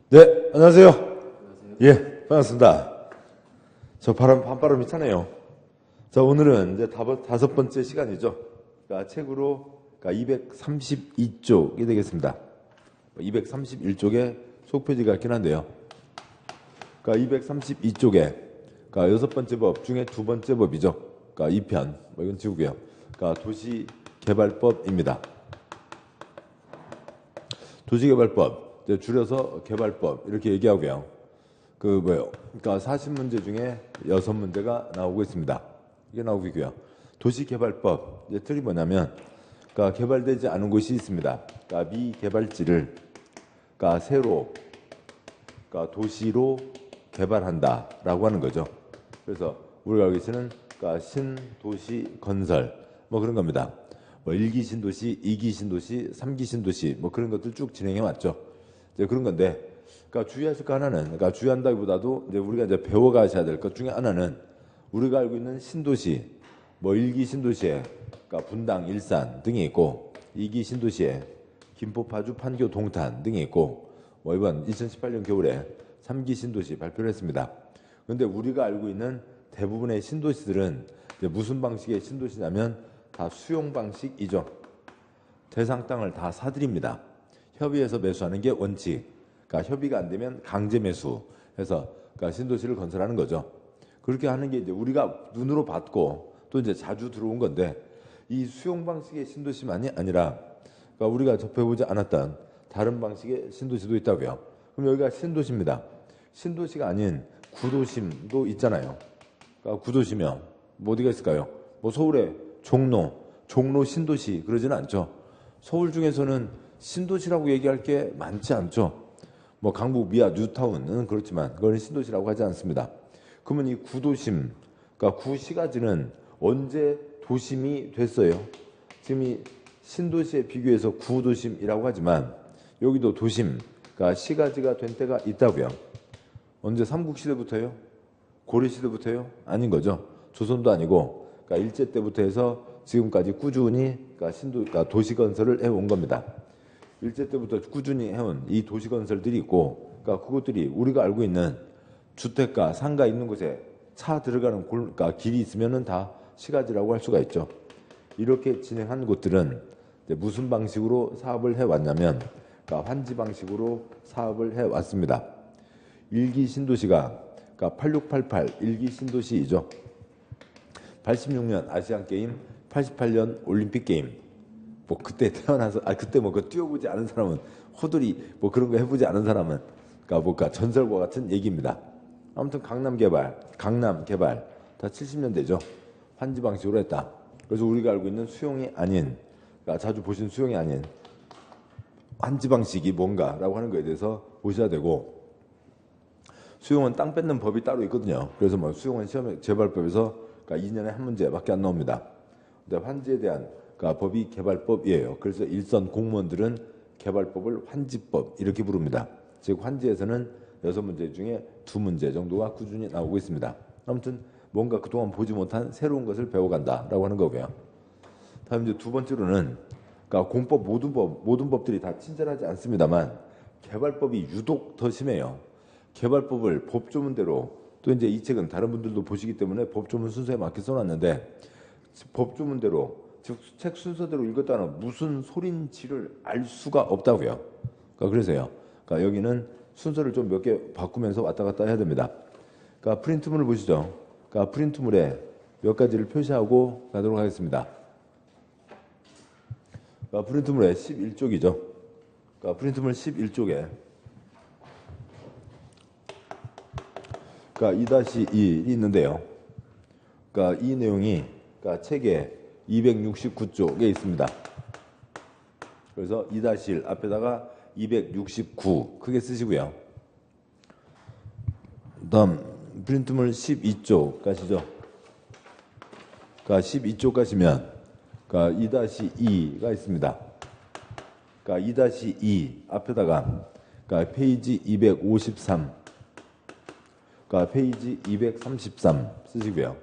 네, 안녕하세요. 예, 반갑습니다. 저 밤바람이 차네요. 자, 오늘은 이제 다섯 번째 시간이죠. 그러니까 책으로 232쪽이 되겠습니다. 231쪽에 속표지가 있긴 한데요. 그러니까 232쪽에 여섯 번째 법 중에 두 번째 법이죠. 그러니까 2편, 이건 지우고요. 그러니까 도시개발법입니다. 도시개발법, 줄여서 개발법 이렇게 얘기하고요. 그러니까 40문제 중에 6문제가 나오고 있습니다. 이게 나오고 있고요. 도시개발법, 틀이 뭐냐면, 개발되지 않은 곳이 있습니다. 미개발지를, 새로, 도시로 개발한다라고 하는 거죠. 그래서 우리가 알고 있는 신도시 건설, 그런 겁니다. 1기 신도시, 2기 신도시, 3기 신도시, 그런 것들 쭉 진행해 왔죠. 이제 그런 건데, 주의하실 거 하나는, 주의한다기보다도 이제 우리가 이제 배워가셔야 될 것 중에 하나는 우리가 알고 있는 신도시, 1기 신도시에 분당, 일산 등이 있고, 2기 신도시에 김포, 파주, 판교, 동탄 등이 있고, 이번 2018년 겨울에 3기 신도시 발표를 했습니다. 그런데 우리가 알고 있는 대부분의 신도시들은 이제 무슨 방식의 신도시냐면 다 수용 방식이죠. 대상 땅을 다 사들입니다. 협의해서 매수하는 게 원칙. 협의가 안 되면 강제 매수해서 신도시를 건설하는 거죠. 그렇게 하는 게 이제 우리가 눈으로 봤고 또 이제 자주 들어온 건데, 이 수용 방식의 신도시만이 아니라 우리가 접해보지 않았던 다른 방식의 신도시도 있다고요. 그럼 여기가 신도시입니다. 신도시가 아닌 구도심도 있잖아요. 구도시면 어디가 있을까요? 서울에 종로 신도시 그러지는 않죠. 서울 중에서는 신도시라고 얘기할 게 많지 않죠. 강북, 미아, 뉴타운은 그렇지만 그건 신도시라고 하지 않습니다. 그러면 이 구도심, 구시가지는 언제 도심이 됐어요? 지금 이 신도시에 비교해서 구도심이라고 하지만 여기도 도심, 시가지가 된 때가 있다고요. 언제 삼국시대부터요? 고려시대부터요? 아닌 거죠. 조선도 아니고 일제 때부터 해서 지금까지 꾸준히 도시 건설을 해온 겁니다. 일제 때부터 꾸준히 해온 이 도시 건설들이 있고, 그것들이 우리가 알고 있는 주택가, 상가 있는 곳에 차 들어가는 길이 있으면은 다 시가지라고 할 수가 있죠. 이렇게 진행한 곳들은 무슨 방식으로 사업을 해왔냐면, 환지 방식으로 사업을 해왔습니다. 1기 신도시가 8688 1기 신도시이죠. 86년 아시안게임, 88년 올림픽게임. 그때 태어나서, 그때 뛰어보지 않은 사람은, 호들이 그런 거 해보지 않은 사람은, 전설과 같은 얘기입니다. 아무튼 강남 개발 다 70년대죠. 환지 방식으로 했다. 그래서 우리가 알고 있는 수용이 아닌, 자주 보신 수용이 아닌 환지 방식이 뭔가라고 하는 거에 대해서 보셔야 되고, 수용은 땅 뺏는 법이 따로 있거든요. 그래서 수용은 시험 재발법에서 2년에 한 문제밖에 안 나옵니다. 근데 환지에 대한 법이 개발법이에요. 그래서 일선 공무원들은 개발법을 환지법 이렇게 부릅니다. 즉 환지에서는 6문제 중에 2문제 정도가 꾸준히 나오고 있습니다. 아무튼 뭔가 그동안 보지 못한 새로운 것을 배워간다라고 하는 거고요. 다음 이제 두 번째로는 공법 모든 법들이 다 친절하지 않습니다만 개발법이 유독 더 심해요. 개발법을 법조문대로, 또 이제 이 책은 다른 분들도 보시기 때문에 법조문 순서에 맞게 써놨는데, 법조문대로 즉 책 순서대로 읽었다는 무슨 소린지를 알 수가 없다고요. 그래서요. 여기는 순서를 좀 몇 개 바꾸면서 왔다 갔다 해야 됩니다. 프린트물을 보시죠. 프린트물에 몇 가지를 표시하고 가도록 하겠습니다. 프린트물에 11쪽이죠. 프린트물 11쪽에 2-2이 있는데요. 이 내용이 책에 269쪽에 있습니다. 그래서 2-1 앞에다가 269 크게 쓰시고요. 다음 프린트물 12쪽 가시죠. 12쪽 가시면 2-2가 있습니다. 2-2 앞에다가 페이지 253, 페이지 233 쓰시고요.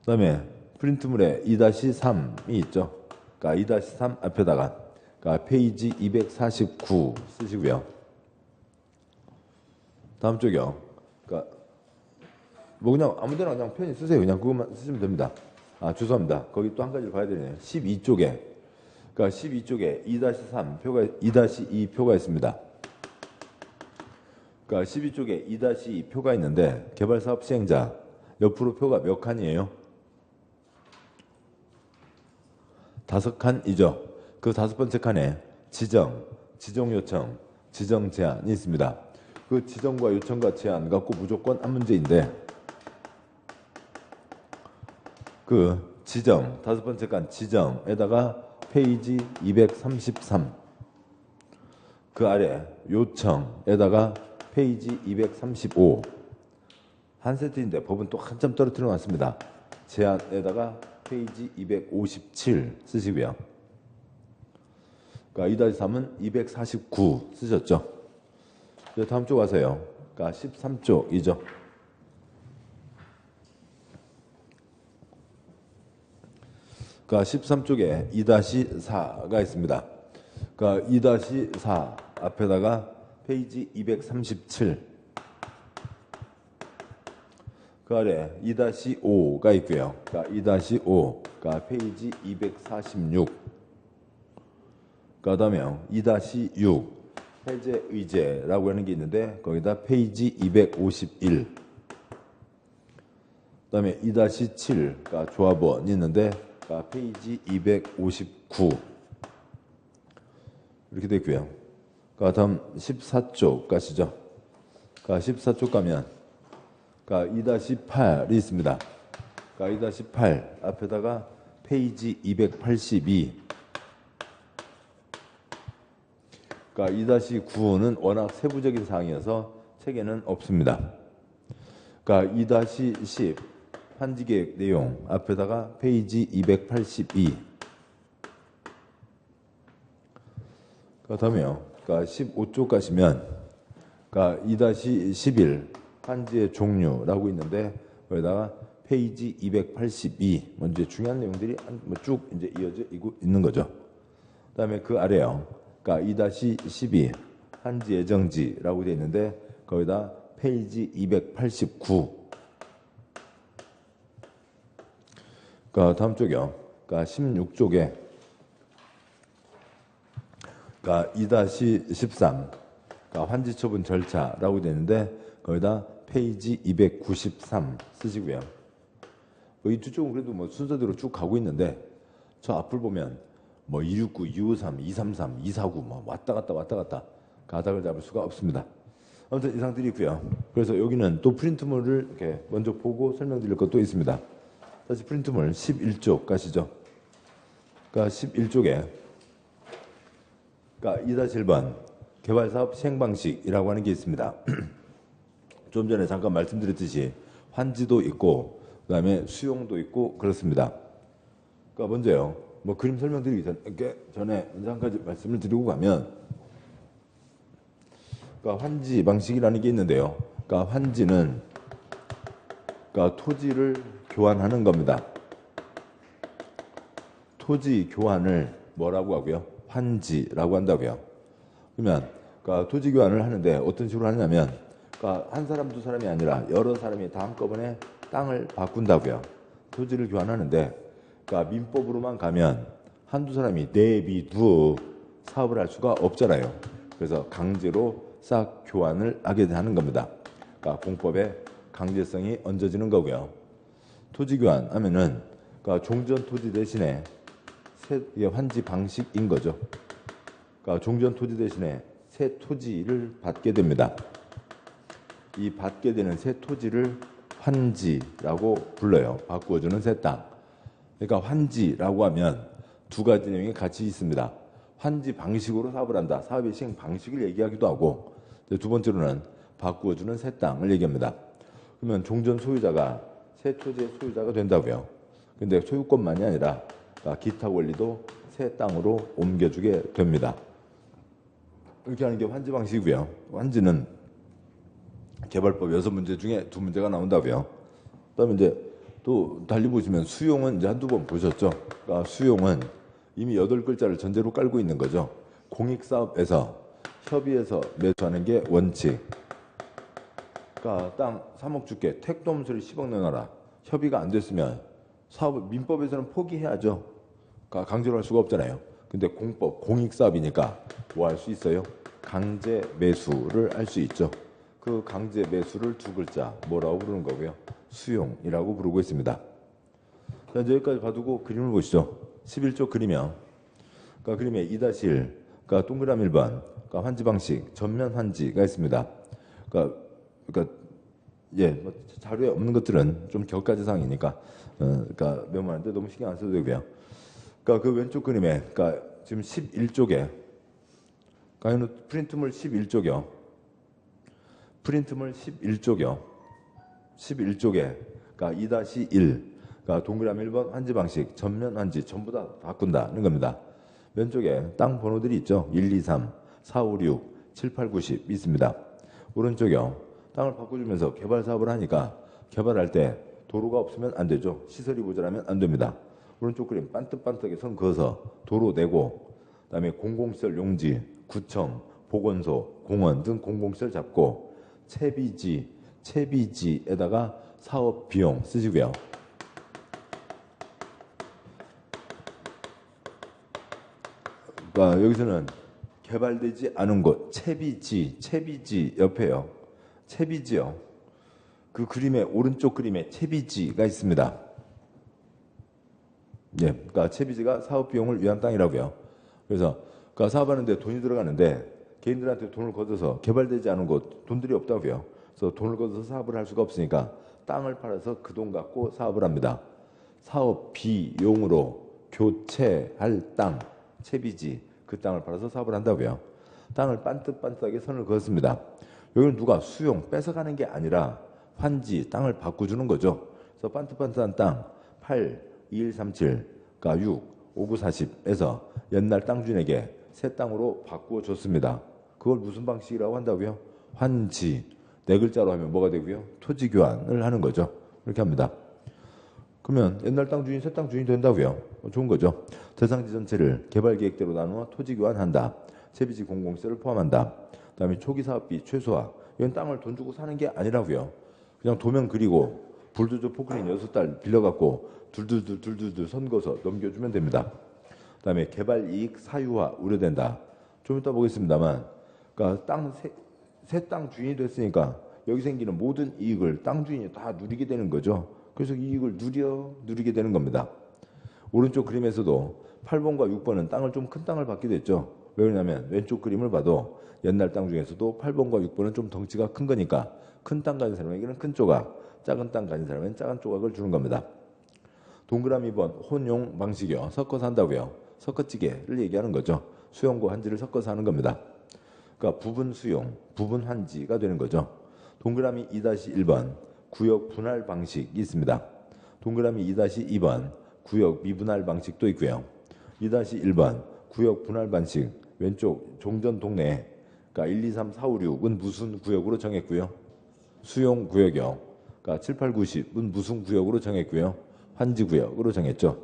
그 다음에 프린트물에 2-3이 있죠. 2-3 앞에다가 페이지 249 쓰시고요. 다음 쪽이요. 그러니까 뭐 그냥 아무데나 그냥 편히 쓰세요. 그냥 그것만 쓰시면 됩니다. 아, 죄송합니다. 거기 또 한 가지를 봐야 되네요. 12쪽에. 그러니까 12쪽에 2-3 표가 2-2 표가 있습니다. 그러니까 12쪽에 2-2 표가 있는데 개발 사업 시행자 옆으로 표가 몇 칸이에요? 5칸이죠. 그 5번째 칸에 지정 요청, 지정 제한이 있습니다. 그 지정과 요청과 제한 갖고 무조건 한 문제인데 그 지정 5번째 칸 지정에다가 페이지 233 그 아래 요청에다가 페이지 235 한 세트인데 법은 또 한참 떨어뜨려 놨습니다. 제한에다가 페이지 257 쓰시고요. 그러니까 2-3은 249 쓰셨죠. 다음 쪽 가세요. 그러니까 13쪽이죠. 그러니까 13쪽에 2-4가 있습니다. 그러니까 2-4 앞에다가 페이지 237 그 아래 2-5가 있고요. 그러니까 2-5 그러니까 페이지 246 그 다음에 2-6 해제 의제라고 하는 게 있는데 거기다 페이지 251 그 다음에 2-7 그러니까 조합원이 있는데 그러니까 페이지 259 이렇게 되어 있고요. 그러니까 다음 14쪽 가시죠. 그러니까 14쪽 가면 그러니까 2-8이 있습니다. 그러니까 2-8 앞에다가 페이지 282 그러니까 2-9는 워낙 세부적인 사항이어서 책에는 없습니다. 그러니까 2-10 환지계획 내용 앞에다가 페이지 282 그 다음에요. 그러니까 15쪽 가시면 그러니까 2-11 환지의 종류라고 있는데 거기다가 페이지 282 먼저 중요한 내용들이 쭉 이제 이어져 있는 거죠. 그다음에 그 아래요. 그러니까 2-12 환지 예정지라고 되어 있는데 거기다 페이지 289 그러니까 다음 쪽이요. 그러니까 16쪽에 그러니까 2-13 그러니까 환지 처분 절차라고 되어 있는데 거기다 페이지 293 쓰시고요. 이 두 쪽은 그래도 뭐 순서대로 쭉 가고 있는데 저 앞을 보면 뭐 269, 253, 233, 249 뭐 왔다 갔다 가닥을 잡을 수가 없습니다. 아무튼 이 상들이 있고요. 그래서 여기는 또 프린트물을 이렇게 먼저 보고 설명드릴 것도 있습니다. 다시 프린트물 11쪽 가시죠. 그러니까 11쪽에 그러니까 2-1번 개발사업 시행방식이라고 하는 게 있습니다. 좀 전에 잠깐 말씀드렸듯이 환지도 있고 그다음에 수용도 있고 그렇습니다. 그러니까 먼저요. 뭐 그림 설명드리기 전에 먼저 한 가지 말씀을 드리고 가면 그러니까 환지 방식이라는 게 있는데요. 그러니까 환지는 그러니까 토지를 교환하는 겁니다. 토지 교환을 뭐라고 하고요? 환지라고 한다고요. 그러면 그러니까 토지 교환을 하는데 어떤 식으로 하냐면 그러니까 한 사람 두 사람이 아니라 여러 사람이 다 한꺼번에 땅을 바꾼다고요. 토지를 교환하는데 그러니까 민법으로만 가면 한두 사람이 내비두 사업을 할 수가 없잖아요. 그래서 강제로 싹 교환을 하게 하는 겁니다. 그러니까 공법에 강제성이 얹어지는 거고요. 토지 교환하면은 그러니까 종전 토지 대신에 이게 환지 방식인 거죠. 그러니까 종전 토지 대신에 새 토지를 받게 됩니다. 이 받게 되는 새 토지를 환지라고 불러요. 바꾸어주는 새 땅. 그러니까 환지라고 하면 두 가지 내용이 같이 있습니다. 환지 방식으로 사업을 한다. 사업의 시행 방식을 얘기하기도 하고 두 번째로는 바꾸어주는 새 땅을 얘기합니다. 그러면 종전 소유자가 새 토지의 소유자가 된다고요. 근데 소유권만이 아니라 기타 권리도 새 땅으로 옮겨주게 됩니다. 이렇게 하는 게 환지 방식이고요. 환지는 개발법 6문제 중에 2문제가 나온다고요. 그다음에 이제 또 달리 보시면 수용은 이제 한두 번 보셨죠. 그러니까 수용은 이미 8글자를 전제로 깔고 있는 거죠. 공익사업에서 협의해서 매수하는 게 원칙. 그러니까 땅 3억 줄게. 택도험수를 10억 내놔라. 협의가 안 됐으면 사업을 민법에서는 포기해야죠. 그러니까 강제로 할 수가 없잖아요. 근데 공법, 공익사업이니까 뭐 할 수 있어요? 강제 매수를 할 수 있죠. 그 강제 매수를 두 글자 뭐라고 부르는 거고요? 수용이라고 부르고 있습니다. 자, 이제 여기까지 봐두고 그림을 보시죠. 11조 그림이요. 그러니까 그림에 2-1, 그러니까 동그라미 1번, 그러니까 환지 방식, 전면 환지가 있습니다. 그러니까 예, 뭐 자료에 없는 것들은 좀 격가지 사항이니까, 그러니까 메모하는데 너무 신경 안 써도 되고요. 그러니까 그 왼쪽 그림에, 그러니까 지금 11쪽에, 그러니까 프린트물 11쪽이요. 프린트물 11쪽이요. 11쪽에, 그러니까 2-1, 그러니까 동그라미 1번 환지 방식, 전면 환지 전부 다 바꾼다는 겁니다. 왼쪽에 땅 번호들이 있죠. 1, 2, 3, 4, 5, 6, 7, 8, 9, 10 있습니다. 오른쪽이요. 땅을 바꿔주면서 개발 사업을 하니까 개발할 때 도로가 없으면 안 되죠. 시설이 모자라면 안 됩니다. 오른쪽 그림 반듯반듯하게 선 그어서 도로 내고, 그다음에 공공시설 용지, 구청, 보건소, 공원 등 공공시설 잡고 채비지에다가 사업 비용 쓰시고요. 그러니까 여기서는 개발되지 않은 곳, 채비지 옆에요. 채비지요. 그 그림의 오른쪽 그림에 채비지가 있습니다. 예, 그러니까 채비지가 사업 비용을 위한 땅이라고요. 그래서 그러니까 사업하는데 돈이 들어가는데 개인들한테 돈을 걷어서 개발되지 않은 곳 돈들이 없다고요. 그래서 돈을 걷어서 사업을 할 수가 없으니까 땅을 팔아서 그 돈 갖고 사업을 합니다. 사업 비용으로 교체할 땅, 채비지, 그 땅을 팔아서 사업을 한다고요. 땅을 반듯반듯하게 선을 그었습니다. 여기는 누가 수용, 뺏어가는 게 아니라 환지, 땅을 바꿔주는 거죠. 그래서 반듯반듯한 땅 8, 2137, 그러니까 6, 5940에서 옛날 땅 주인에게 새 땅으로 바꾸어 줬습니다. 그걸 무슨 방식이라고 한다고요? 환지. 네 글자로 하면 뭐가 되고요? 토지 교환을 하는 거죠. 이렇게 합니다. 그러면 옛날 땅 주인, 새 땅 주인이 된다고요. 좋은 거죠. 대상지 전체를 개발 계획대로 나누어 토지 교환한다. 채비지 공공시설을 포함한다. 그다음에 초기 사업비 최소화. 이건 땅을 돈 주고 사는 게 아니라고요. 그냥 도면 그리고 불도저 포크레인 6달 빌려갖고 둘둘둘 선거서 넘겨주면 됩니다. 그다음에 개발 이익 사유화 우려된다. 좀 이따 보겠습니다만, 그러니까 새 땅 주인이 됐으니까 여기 생기는 모든 이익을 땅 주인이 다 누리게 되는 거죠. 그래서 이익을 누리게 되는 겁니다. 오른쪽 그림에서도 8번과 6번은 땅을 좀 큰 땅을 받게 됐죠. 왜 그러냐면 왼쪽 그림을 봐도 옛날 땅 중에서도 8번과 6번은 좀 덩치가 큰 거니까 큰 땅 가진 사람에게는 큰 조각, 작은 땅 가진 사람에게는 작은 조각을 주는 겁니다. 동그라미 2번 혼용 방식이요. 섞어서 한다고요. 섞어찌개를 얘기하는 거죠. 수용과 환지를 섞어서 하는 겁니다. 그러니까 부분 수용, 부분 환지가 되는 거죠. 동그라미 2-1번 구역 분할 방식이 있습니다. 동그라미 2-2번 구역 미분할 방식도 있고요. 2-1번 구역 분할 방식 왼쪽 종전 동네, 그러니까 1, 2, 3, 4, 5, 6은 무슨 구역으로 정했고요. 수용 구역이요. 그러니까 7, 8, 9, 10은 무슨 구역으로 정했고요. 환지 구역으로 정했죠.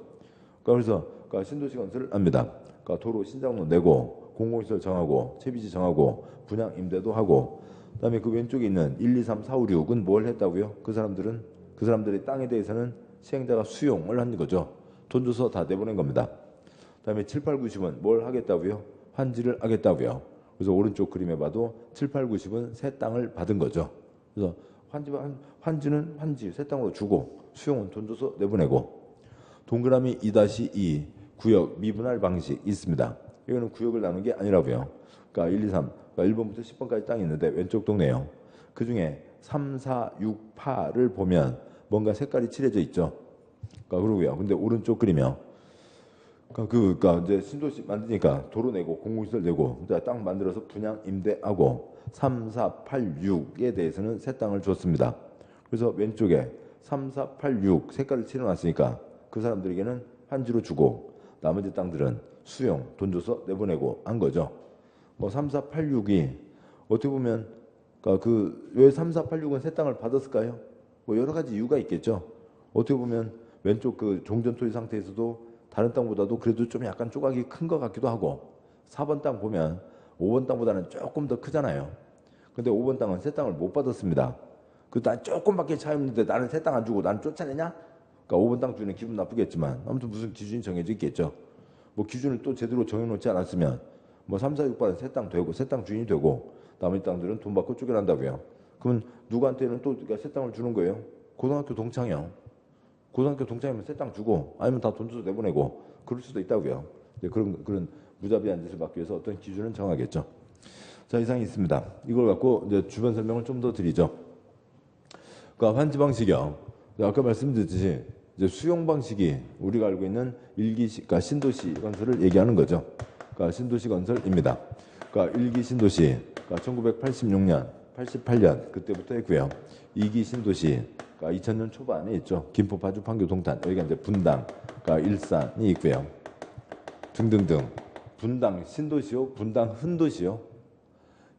그래서 신도시 건설을 합니다. 그러니까 도로 신장로 내고 공공시설 정하고 채비지 정하고 분양 임대도 하고, 그다음에 그 왼쪽에 있는 1, 2, 3, 4, 5, 6은 뭘 했다고요? 그 사람들의 땅에 대해서는 시행자가 수용을 한 거죠. 돈 줘서 다 내보낸 겁니다. 그다음에 7, 8, 9, 10은 뭘 하겠다고요? 환지를 하겠다고요. 그래서 오른쪽 그림에 봐도 7, 8, 9, 10은 새 땅을 받은 거죠. 그래서 환지는 환지 새 땅으로 주고 수용은 돈 줘서 내보내고. 동그라미 2-2 구역 미분할 방식 있습니다. 이거는 구역을 나눈 게 아니라고요. 그러니까 1, 2, 3, 그러니까 1번부터 10번까지 땅이 있는데 왼쪽 동네요. 그 중에 3, 4, 6, 8을 보면 뭔가 색깔이 칠해져 있죠. 그러니까 그러고요. 근데 오른쪽 그리면 그러니까 이제 신도시 만드니까 도로 내고 공공시설 내고 땅 만들어서 분양 임대하고 3, 4, 8, 6에 대해서는 새 땅을 줬습니다. 그래서 왼쪽에 3, 4, 8, 6 색깔을 칠해놨으니까 그 사람들에게는 환지로 주고 나머지 땅들은 수용, 돈 줘서 내보내고 한 거죠. 뭐 3, 4, 8, 6이 어떻게 보면 왜 3, 4, 8, 6은 새 땅을 받았을까요? 뭐 여러 가지 이유가 있겠죠. 어떻게 보면 왼쪽 그 종전 토지 상태에서도 다른 땅보다도 그래도 좀 약간 조각이 큰 것 같기도 하고, 4번 땅 보면 5번 땅보다는 조금 더 크잖아요. 근데 5번 땅은 새 땅을 못 받았습니다. 난 조금밖에 차이 없는데 나는 새 땅 안 주고 나는 쫓아내냐? 그러니까 5번 땅 주인은 기분 나쁘겠지만 아무튼 무슨 기준이 정해져 있겠죠. 뭐 기준을 또 제대로 정해놓지 않았으면 뭐 3, 4, 6번은 새 땅 되고 새 땅 주인이 되고 나머지 땅들은 돈 받고 쫓겨난다고요. 그러면 누구한테는 또 새 땅을 주는 거예요? 고등학교 동창이요. 고등학교 동창이면 새 땅 주고 아니면 다 돈 줘서 내보내고 그럴 수도 있다고요. 그런 무자비한 짓을 막기 위해서 어떤 기준은 정하겠죠. 자, 이상이 있습니다. 이걸 갖고 이제 주변 설명을 좀 더 드리죠. 그러니까 환지 방식이요. 아까 말씀드렸듯이 이제 수용 방식이 우리가 알고 있는 그러니까 신도시 건설을 얘기하는 거죠. 그러니까 신도시 건설입니다. 그러니까 1기 신도시, 그러니까 1986년, 88년 그때부터 했고요. 2기 신도시, 그러니까 2000년 초반에 있죠. 김포, 파주, 판교, 동탄 여기가 이제 분당, 그러니까 일산이 있고요. 등등등. 분당 신도시요, 분당 흔도시요.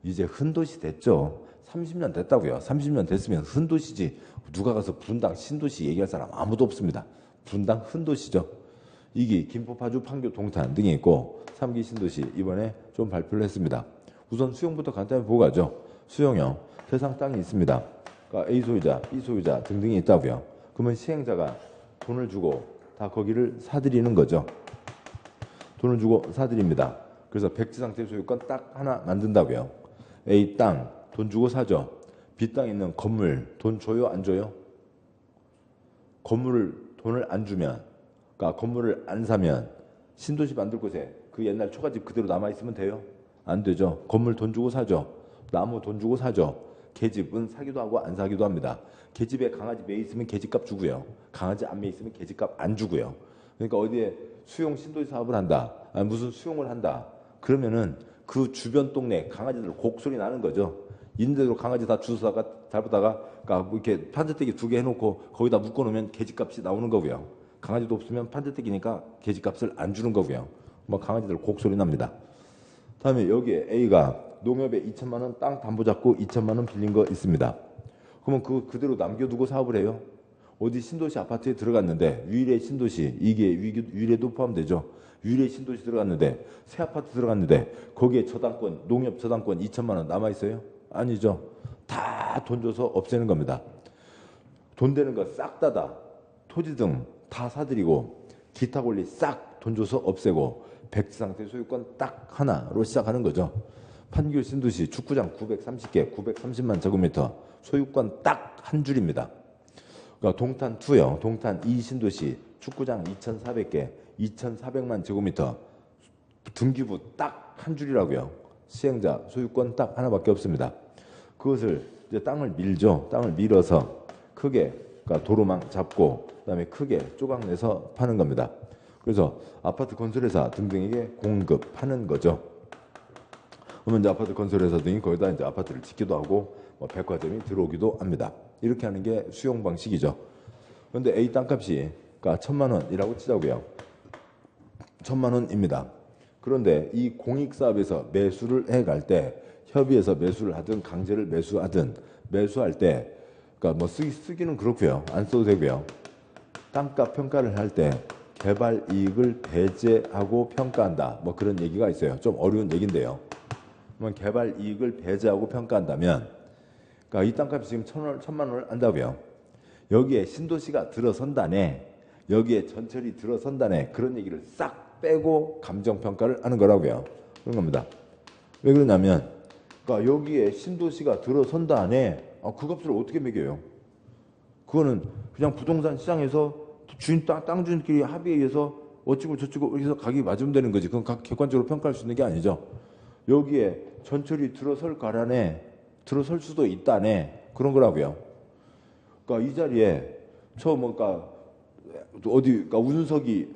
이제 흔도시 됐죠. 30년 됐다고요. 30년 됐으면 흔도시지. 누가 가서 분당 신도시 얘기할 사람 아무도 없습니다. 분당 흔도시죠. 2기 김포, 파주, 판교, 동탄 등이 있고 3기 신도시 이번에 좀 발표를 했습니다. 우선 수용부터 간단히 보고 가죠. 수용형 세상 땅이 있습니다. 그러니까 A 소유자, B 소유자 등등이 있다고요. 그러면 시행자가 돈을 주고 다 거기를 사들이는 거죠. 돈을 주고 사들입니다. 그래서 백지상태 소유권 딱 하나 만든다고요. A 땅 돈 주고 사죠. B 땅에 있는 건물 돈 줘요 안 줘요? 건물을 돈을 안 주면, 그러니까 건물을 안 사면 신도시 만들 곳에 그 옛날 초가집 그대로 남아 있으면 돼요? 안 되죠. 건물 돈 주고 사죠. 나무 돈 주고 사죠. 계집은 사기도 하고 안 사기도 합니다. 계집에 강아지 매 있으면 계집값 주고요. 강아지 안 매 있으면 계집값 안 주고요. 그러니까 어디에 수용 신도시 사업을 한다. 아니 무슨 수용을 한다. 그러면은 그 주변 동네 강아지들 곡소리 나는 거죠. 있는데도 강아지 다 주워다가 잡다가 그러니까 뭐 이렇게 판재떼기 2개 해놓고 거기다 묶어놓으면 계집값이 나오는 거고요. 강아지도 없으면 판재떼기니까 계집값을 안 주는 거고요. 뭐 강아지들 곡소리 납니다. 다음에 여기에 A가 농협에 2천만 원 땅 담보 잡고 2천만 원 빌린 거 있습니다. 그러면 그대로 남겨두고 사업을 해요. 어디 신도시 아파트에 들어갔는데 유일의 신도시 이게 유일에도 포함되죠. 유일의 신도시 들어갔는데 새 아파트 들어갔는데 거기에 저당권 농협 저당권 2천만 원 남아 있어요? 아니죠. 다 돈 줘서 없애는 겁니다. 돈 되는 거 싹 다 토지 등 다 사들이고 기타 권리 싹 돈 줘서 없애고 백지상태 소유권 딱 하나로 시작하는 거죠. 판교 신도시 축구장 930개 930만 제곱미터 소유권 딱 한 줄입니다. 그러니까 동탄 2요. 동탄 2 신도시 축구장 2,400개 2,400만 제곱미터 등기부 딱 한 줄이라고요. 시행자 소유권 딱 하나밖에 없습니다. 그것을 이제 땅을 밀죠. 땅을 밀어서 크게 그러니까 도로망 잡고 그다음에 크게 조각 내서 파는 겁니다. 그래서 아파트 건설회사 등등에게 공급하는 거죠. 그러면 이제 아파트 건설회사 등이 거기다 이제 아파트를 짓기도 하고 뭐 백화점이 들어오기도 합니다. 이렇게 하는 게 수용 방식이죠. 그런데 A 땅값이 그러니까 1,000만 원이라고 치자고요. 1,000만 원입니다. 그런데 이 공익사업에서 매수를 해갈 때 협의해서 매수를 하든 강제를 매수하든 매수할 때 그러니까 뭐 쓰기는 그렇고요. 안 써도 되고요. 땅값 평가를 할 때 개발 이익을 배제하고 평가한다. 뭐 그런 얘기가 있어요. 좀 어려운 얘기인데요. 그러면 개발 이익을 배제하고 평가한다면 그러니까 이 땅값이 지금 1,000만 원을 한다고요. 여기에 신도시가 들어선다네. 여기에 전철이 들어선다네. 그런 얘기를 싹 빼고 감정평가를 하는 거라고요. 그런 겁니다. 왜 그러냐면 그러니까 여기에 신도시가 들어선다네. 그 값을 어떻게 매겨요? 그거는 그냥 부동산 시장에서 주인 땅 주인끼리 합의에 의해서 어찌고 저찌고 이렇게 해서 가격이 맞으면 되는 거지. 그건 객관적으로 평가할 수 있는 게 아니죠. 여기에 전철이 들어설 가라네. 들어설 수도 있다네. 그런 거라고요. 그러니까 이 자리에 그러니까 어디 그러니까 운석이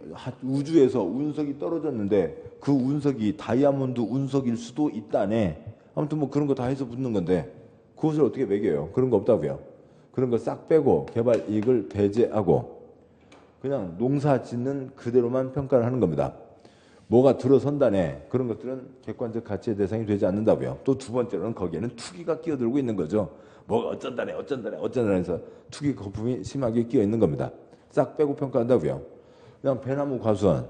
우주에서 운석이 떨어졌는데 그 운석이 다이아몬드 운석일 수도 있다네. 아무튼 뭐 그런 거 다 해서 붙는 건데 그것을 어떻게 매겨요? 그런 거 없다고요. 그런 거 싹 빼고 개발 이익을 배제하고 그냥 농사 짓는 그대로만 평가를 하는 겁니다. 뭐가 들어선다네. 그런 것들은 객관적 가치의 대상이 되지 않는다고요. 또 두 번째로는 거기에는 투기가 끼어들고 있는 거죠. 뭐가 어쩐다네 해서 투기 거품이 심하게 끼어 있는 겁니다. 싹 빼고 평가한다고요. 그냥 배나무 과수원,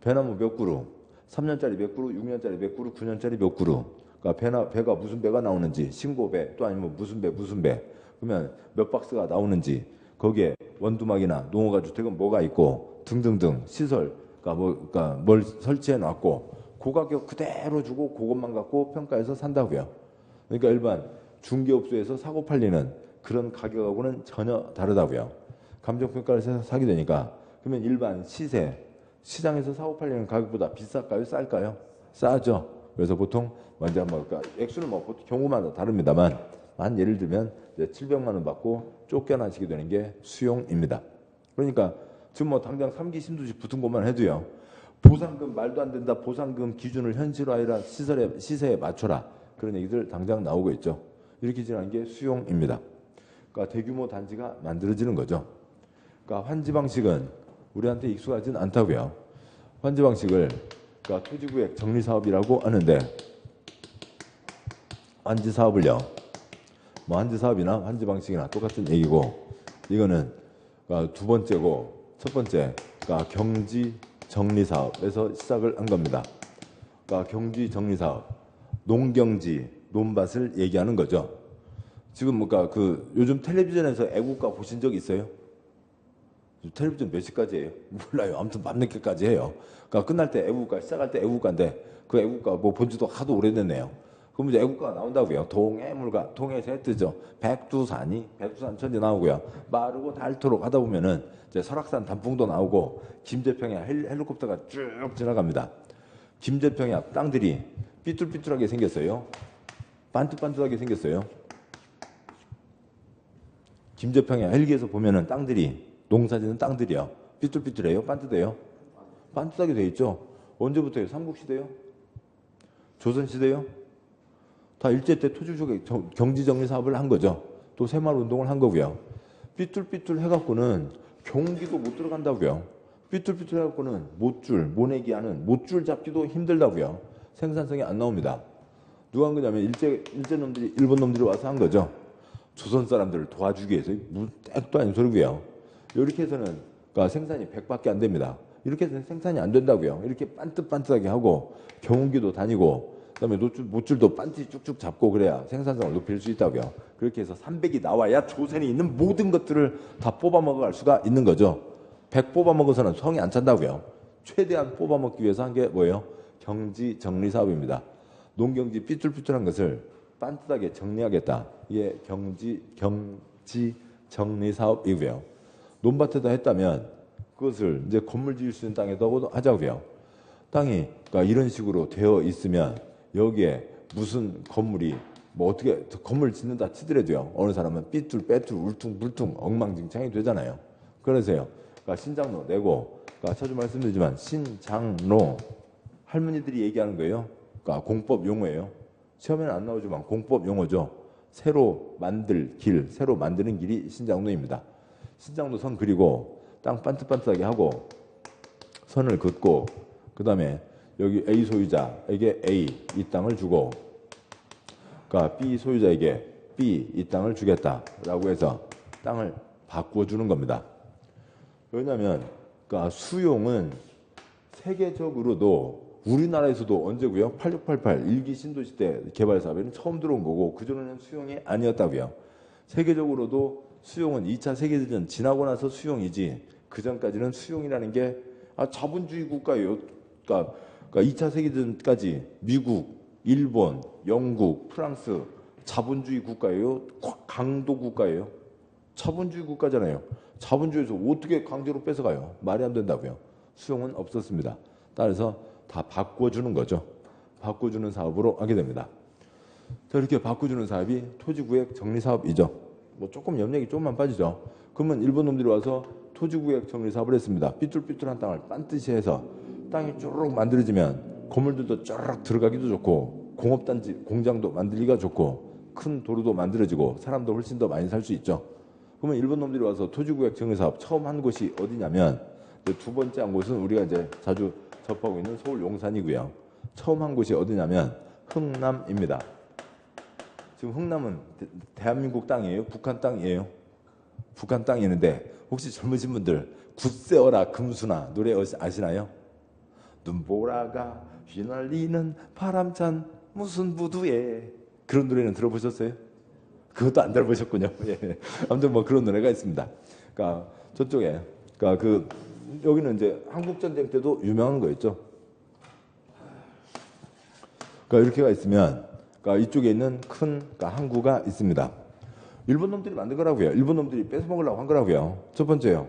배나무 몇 그루, 3년짜리 몇 그루, 6년짜리 몇 그루, 9년짜리 몇 그루. 그러니까 배가 무슨 배가 나오는지 신고배 또 아니면 무슨 배 그러면 몇 박스가 나오는지 거기에 원두막이나 농어가 주택은 뭐가 있고 등등등 시설 그러니까 뭘 설치해 놨고 그 가격 그대로 주고 그것만 갖고 평가해서 산다고요. 그러니까 일반 중개업소에서 사고 팔리는 그런 가격하고는 전혀 다르다고요. 감정평가를 해서 사게 되니까 그러면 일반 시장에서 사고 팔리는 가격보다 비쌀까요? 쌀까요? 싸죠. 그래서 보통 먼저 한번 그러니까 액수는 뭐 보통 경우마다 다릅니다만 예를 들면 이제 700만 원 받고 쫓겨나시게 되는 게 수용입니다. 그러니까 지금 뭐 당장 3기 신도시 붙은 것만 해도요. 보상금 말도 안 된다. 보상금 기준을 현실화해라. 시세에 맞춰라. 그런 얘기들 당장 나오고 있죠. 이렇게 지나는 게 수용입니다. 그러니까 대규모 단지가 만들어지는 거죠. 그러니까 환지 방식은 우리한테 익숙하진 않다고요. 환지 방식을 그러니까 토지구역 정리사업이라고 하는데 환지 사업을요. 뭐 환지 사업이나 환지 방식이나 똑같은 얘기고 이거는 그러니까 두 번째고 첫 번째 그러니까 경지 정리 사업에서 시작을 한 겁니다. 그러니까 경지 정리 사업, 농경지, 논밭을 얘기하는 거죠. 지금 뭔가 그 요즘 텔레비전에서 애국가 보신 적 있어요? 텔레비전 몇 시까지 해요? 몰라요. 아무튼 밤늦게까지 해요. 그러니까 끝날 때 애국가, 시작할 때 애국가인데 그 애국가 뭐 본지도 하도 오래됐네요. 그럼 이제 애국가가 나온다고요. 동해물과 동해새 뜨죠. 백두산 천지 나오고요. 마르고 닳도록 하다 보면은 이제 설악산 단풍도 나오고 김제평야 헬리콥터가 쭉 지나갑니다. 김제평야 땅들이 삐뚤삐뚤하게 생겼어요. 반듯반듯하게 생겼어요. 김제평야 헬기에서 보면은 땅들이 농사짓는 땅들이요. 삐뚤삐뚤해요? 반듯해요? 반듯하게 돼 있죠. 언제부터요? 삼국시대요? 조선시대요? 다 일제 때 토지주택 경지정리 사업을 한 거죠. 또 새마을운동을 한 거고요. 삐뚤삐뚤 해갖고는 경기도 못 들어간다고요. 삐뚤삐뚤 해갖고는 모내기 하는 못줄 잡기도 힘들다고요. 생산성이 안 나옵니다. 누가 한 거냐면 일본 놈들이 와서 한 거죠. 조선 사람들을 도와주기 위해서 땡도 아닌 소리고요. 이렇게 해서는 그러니까 생산이 100밖에 안 됩니다. 이렇게 해서는 생산이 안 된다고요. 이렇게 반듯반듯하게 하고 경운기도 다니고 그다음에 못줄도 반듯이 쭉쭉 잡고 그래야 생산성을 높일 수 있다고요. 그렇게 해서 300이 나와야 조선이 있는 모든 것들을 다 뽑아먹어갈 수가 있는 거죠. 100 뽑아먹어서는 성이 안 찬다고요. 최대한 뽑아먹기 위해서 한 게 뭐예요? 경지 정리 사업입니다. 농경지 삐뚤삐뚤한 것을 반듯하게 정리하겠다. 이게 경지 정리 사업이고요. 논밭에다 했다면 그것을 이제 건물 지을 수 있는 땅에다 하자고요. 땅이 그러니까 이런 식으로 되어 있으면 여기에 무슨 건물이 뭐 어떻게 건물 짓는다 치더라도요. 어느 사람은 삐뚤 빼뚤 울퉁불퉁 엉망진창이 되잖아요. 그래서요. 그러니까 신장로 내고 그러니까 자주 말씀드리지만 신장로 할머니들이 얘기하는 거예요. 그러니까 공법 용어예요. 시험에는 안 나오지만 공법 용어죠. 새로 만들 길, 새로 만드는 길이 신장로입니다. 신장로 선 그리고 땅 반듯반듯하게 하고 선을 긋고 그 다음에 여기 A 소유자에게 A 이 땅을 주고 그러니까 B 소유자에게 B 이 땅을 주겠다라고 해서 땅을 바꾸어 주는 겁니다. 왜냐하면 그러니까 수용은 세계적으로도 우리나라에서도 언제고요? 8688 1기 신도시 때 개발 사업에는 처음 들어온 거고 그전에는 수용이 아니었다고요. 세계적으로도 수용은 2차 세계대전 지나고 나서 수용이지 그전까지는 수용이라는 게 자본주의 국가예요. 그러니까 2차 세계대전까지 미국, 일본, 영국, 프랑스 자본주의 국가예요. 강도 국가예요. 자본주의 국가잖아요. 자본주의에서 어떻게 강제로 뺏어가요? 말이 안 된다고요. 수용은 없었습니다. 따라서 다 바꿔주는 거죠. 바꿔주는 사업으로 하게 됩니다. 자, 이렇게 바꿔주는 사업이 토지구역 정리사업이죠. 뭐 조금 염력이 조금만 빠지죠. 그러면 일본 놈들이 와서 토지구역 정리사업을 했습니다. 삐뚤삐뚤한 땅을 반드시 해서 땅이 쭈르륵 만들어지면 건물들도 쭈르륵 들어가기도 좋고 공업단지, 공장도 만들기가 좋고 큰 도로도 만들어지고 사람도 훨씬 더 많이 살 수 있죠. 그러면 일본 놈들이 와서 토지구역 정리사업 처음 한 곳이 어디냐면 두 번째 한 곳은 우리가 이제 자주 접하고 있는 서울 용산이고요. 처음 한 곳이 어디냐면 흥남입니다. 지금 흥남은 대한민국 땅이에요? 북한 땅이에요? 북한 땅이 있는데 혹시 젊으신 분들 굳세어라 금수나 노래 아시나요? 눈보라가 휘날리는 바람찬 무슨 부두에 그런 노래는 들어보셨어요? 그것도 안 닮으셨군요. 예. 아무튼 뭐 그런 노래가 있습니다. 그러니까 저쪽에, 그러니까 여기는 이제 한국 전쟁 때도 유명한 거 있죠. 그러니까 이렇게가 있으면, 그러니까 이쪽에 있는 큰 그러니까 항구가 있습니다. 일본 놈들이 만든 거라고요. 일본 놈들이 뺏어 먹으려고 한 거라고요. 첫 번째요.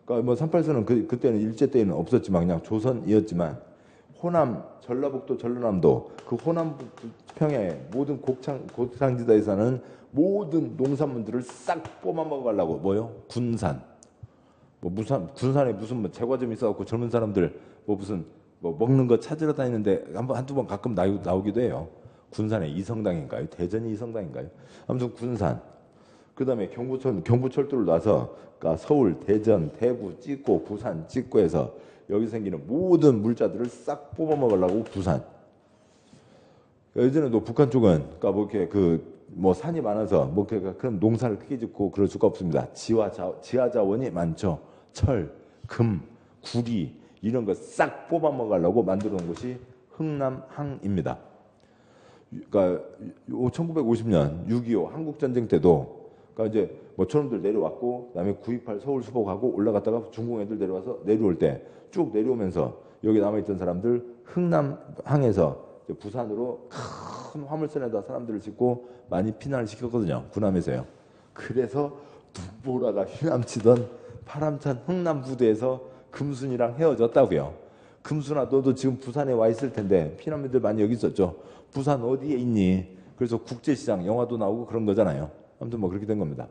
그러니까 뭐 38선은 그때는 일제 때에는 없었지만 그냥 조선이었지만 호남, 전라북도, 전라남도 그 호남 평야의 모든 고창지대에 사는 모든 농산물들을 싹 뽑아 먹으려고 뭐요? 군산. 뭐 군산에 무슨 뭐 제과점이 있어갖고 젊은 사람들 뭐 무슨 뭐 먹는 거 찾으러 다니는데 한두 번 가끔 나오기도 해요. 군산에 이성당인가요? 대전이 이성당인가요? 아무튼 군산. 그다음에 경부철도를 놔서 그러니까 서울, 대전, 대구 찍고 부산 찍고 해서 여기 생기는 모든 물자들을 싹 뽑아 먹으려고 부산. 예전에도 북한 쪽은 그러니까 뭐 이렇게 뭐 산이 많아서 뭐 그런 농사를 크게 짓고 그럴 수가 없습니다. 지하 자원이 많죠. 철, 금, 구리 이런 거 싹 뽑아 먹으려고 만들어 놓은 곳이 흥남항입니다. 그러니까 1950년 6.25 한국 전쟁 때도 그러니까 이제 뭐 저놈들 내려왔고 그다음에 9.28 서울 수복하고 올라갔다가 중공 애들 내려와서 내려올 때 쭉 내려오면서 여기 남아있던 사람들 흥남항에서 부산으로 큰 화물선에다 사람들을 싣고 많이 피난을 시켰거든요. 군함에서요. 그래서 눈보라가 휘남치던 파람찬 흥남 부대에서 금순이랑 헤어졌다고요. 금순아 너도 지금 부산에 와 있을 텐데 피난민들 많이 여기 있었죠. 부산 어디에 있니? 그래서 국제시장 영화도 나오고 그런 거잖아요. 아무튼 뭐 그렇게 된 겁니다.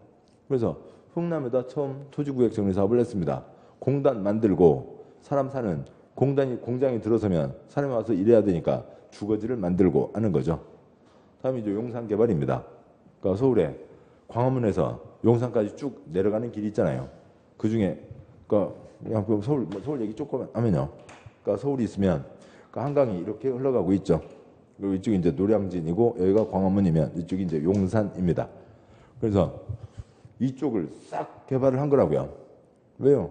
그래서 흥남에다 처음 토지구역 정리 사업을 했습니다. 공단 만들고 사람 사는 공장이 들어서면 사람이 와서 일해야 되니까 주거지를 만들고 하는 거죠. 다음이 이제 용산 개발입니다. 그러니까 서울에 광화문에서 용산까지 쭉 내려가는 길이 있잖아요. 그 중에 그러니까 서울 얘기 조금 하면요. 그러니까 서울이 있으면 그러니까 한강이 이렇게 흘러가고 있죠. 그리고 이쪽이 이제 노량진이고 여기가 광화문이면 이쪽이 이제 용산입니다. 그래서 이쪽을 싹 개발을 한 거라고요. 왜요?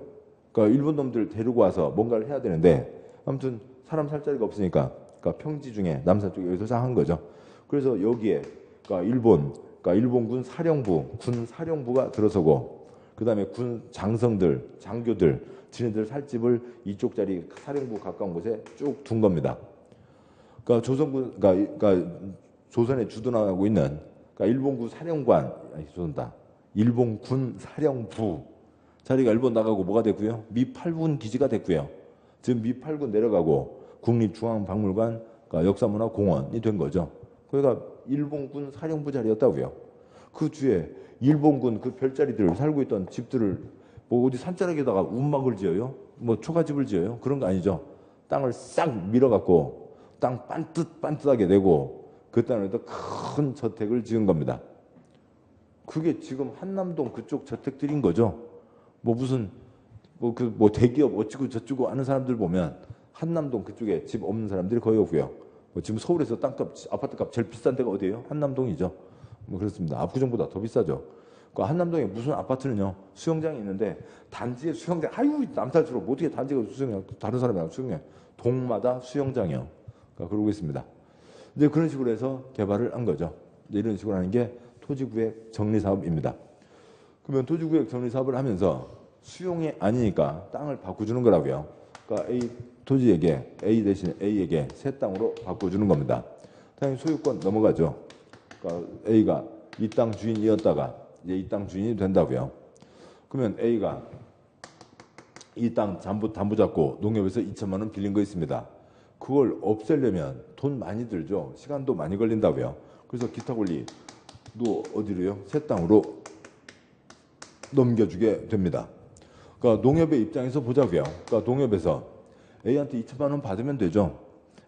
그러니까 일본 놈들 데리고 와서 뭔가를 해야 되는데 아무튼 사람 살 자리가 없으니까 그러니까 평지 중에 남산 쪽에 여기서 싹 한 거죠. 그래서 여기에 그러니까 일본군 사령부, 군 사령부가 들어서고 그다음에 군 장성들, 장교들, 지네들 살 집을 이쪽 자리 사령부 가까운 곳에 쭉 둔 겁니다. 그러니까 조선에 주둔하고 있는 그러니까 일본군 사령관, 일본군 사령부 자리가 일본 나가고 뭐가 됐고요? 미 8군 기지가 됐고요. 지금 미 8군 내려가고 국립중앙박물관, 그러니까 역사문화공원이 된 거죠. 거기가 일본군 사령부 자리였다고요. 그 뒤에 일본군 그 별자리들 살고 있던 집들을 뭐 어디 산자락에다가 운막을 지어요? 뭐 초가집을 지어요? 그런 거 아니죠. 땅을 싹 밀어갖고 땅 반듯반듯하게 내고 그 땅에다 큰 저택을 지은 겁니다. 그게 지금 한남동 그쪽 저택들인 거죠. 뭐 무슨 뭐 대기업 어찌고 저찌고 하는 사람들 보면 한남동 그쪽에 집 없는 사람들이 거의 없고요. 뭐 지금 서울에서 땅값, 아파트값 제일 비싼 데가 어디예요? 한남동이죠. 뭐 그렇습니다. 압구정보다 더 비싸죠. 그 한남동에 무슨 아파트는요? 수영장이 있는데 단지에 수영장, 아유 남탈수록 어떻게 단지가 수영장, 다른 사람이랑 수영장, 동마다 수영장이요. 그러니까 그러고 있습니다. 이제 그런 식으로 해서 개발을 한 거죠. 이런 식으로 하는 게 토지구역 정리 사업입니다. 그러면 토지구역 정리 사업을 하면서 수용이 아니니까 땅을 바꿔주는 거라고요. 그러니까 A 대신 A에게 새 땅으로 바꿔주는 겁니다. 당연히 소유권 넘어가죠. 그러니까 A가 이 땅 주인이었다가 이제 이 땅 주인이 된다고요. 그러면 A가 이 땅 담보 잡고 농협에서 2천만 원 빌린 거 있습니다. 그걸 없애려면 돈 많이 들죠. 시간도 많이 걸린다고요. 그래서 기타 권리도 어디로요? 새 땅으로 넘겨주게 됩니다. 그러니까 농협의 입장에서 보자고요. 그러니까 농협에서 A한테 2천만 원 받으면 되죠.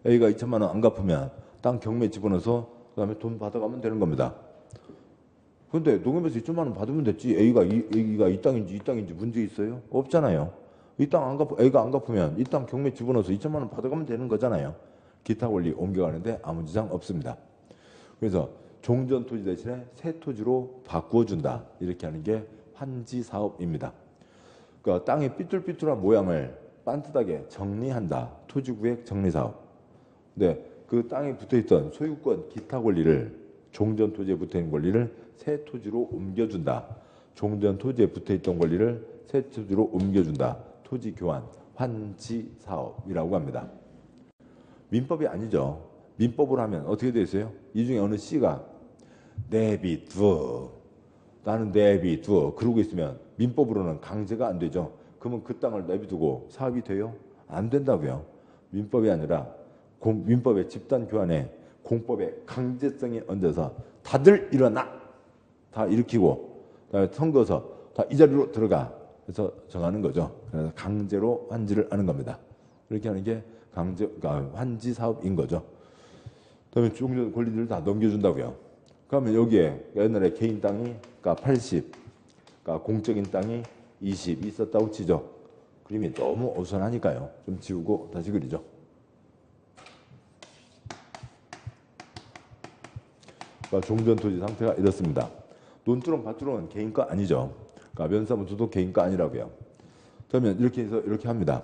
A가 2천만 원 안 갚으면 땅 경매 집어넣어서 그다음에 돈 받아가면 되는 겁니다. 그런데 농협에서 2천만 원 받으면 됐지. A가 이 땅인지 문제 있어요? 없잖아요. A가 안 갚으면 이 땅 경매 집어넣어서 2천만 원 받아가면 되는 거잖아요. 기타 권리 옮겨가는데 아무 지장 없습니다. 그래서 종전 토지 대신에 새 토지로 바꾸어준다. 이렇게 하는 게 환지 사업입니다. 그러니까 땅의 삐뚤삐뚤한 모양을 반듯하게 정리한다. 토지구역 정리 사업. 근데 그 땅에 붙어있던 소유권 기타 권리를 종전 토지에 붙어있는 권리를 새 토지로 옮겨준다. 종전 토지에 붙어있던 권리를 새 토지로 옮겨준다. 토지 교환, 환지 사업이라고 합니다. 민법이 아니죠. 민법으로 하면 어떻게 되어 있어요? 이 중에 어느 C가 내비두어, 나는 내비두어 그러고 있으면 민법으로는 강제가 안 되죠. 그러면 그 땅을 내비두고 사업이 돼요? 안 된다고요. 민법이 아니라 민법의 집단 교환에 공법의 강제성이 얹어서 다들 일어나! 다 일으키고 그다음에 선거서 다 이 자리로 들어가. 그래서 정하는 거죠. 그래서 강제로 환지를 하는 겁니다. 이렇게 하는 게 그러니까 환지 사업인 거죠. 그다음에 종전 권리들을 다 넘겨준다고요. 그러면 여기에 옛날에 개인 땅이 그러니까 80, 그러니까 공적인 땅이 20 있었다고 치죠. 그림이 너무 어수선하니까요. 좀 지우고 다시 그리죠. 그러니까 종전 토지 상태가 이렇습니다. 논두렁 밭두렁은 개인 거 아니죠. 그러니까 면사무소도 개인 거 아니라고요. 그러면 이렇게 해서 이렇게 합니다.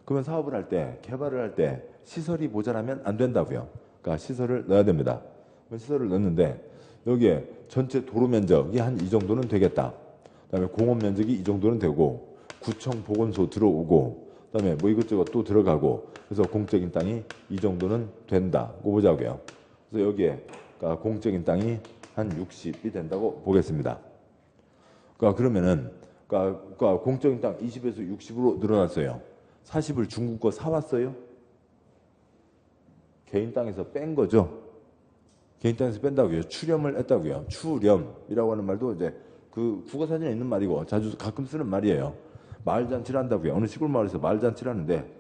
그러면 사업을 할 때, 개발을 할 때 시설이 모자라면 안 된다고요. 그러니까 시설을 넣어야 됩니다. 시설을 넣는데 여기에 전체 도로 면적이 한 이 정도는 되겠다. 그다음에 공원 면적이 이 정도는 되고 구청 보건소 들어오고 그다음에 뭐 이것저것 또 들어가고 그래서 공적인 땅이 이 정도는 된다고 보자고요. 그래서 여기에 그러니까 공적인 땅이 한 60이 된다고 보겠습니다. 그러니까 그러면은 그러니까 공적인 땅 20에서 60으로 늘어났어요. 40을 중국 거 사왔어요? 개인 땅에서 뺀 거죠. 개인 땅에서 뺀다고요. 출렴을 했다고요. 출렴이라고 하는 말도 이제 그 국어사전에 있는 말이고 자주 가끔 쓰는 말이에요. 마을잔치를 한다고요. 어느 시골 마을에서 마을잔치를 하는데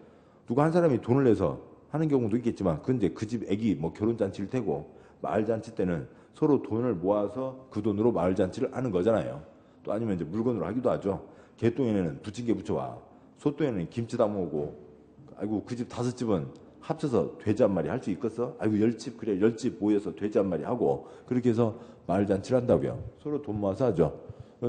누가 한 사람이 돈을 내서 하는 경우도 있겠지만 그건 이제 그 집 애기 뭐 결혼잔치일 테고 마을잔치 때는 서로 돈을 모아서 그 돈으로 마을잔치를 하는 거잖아요. 또 아니면 이제 물건으로 하기도 하죠. 개똥에는 부침개 부쳐와. 소똥에는 김치 담아오고. 아이고 그 집 5집은 합쳐서 돼지 한 마리 할 수 있겠어? 아이고 10집 그래 10집 모여서 돼지 한 마리 하고 그렇게 해서 마을잔치를 한다고요. 서로 돈 모아서 하죠.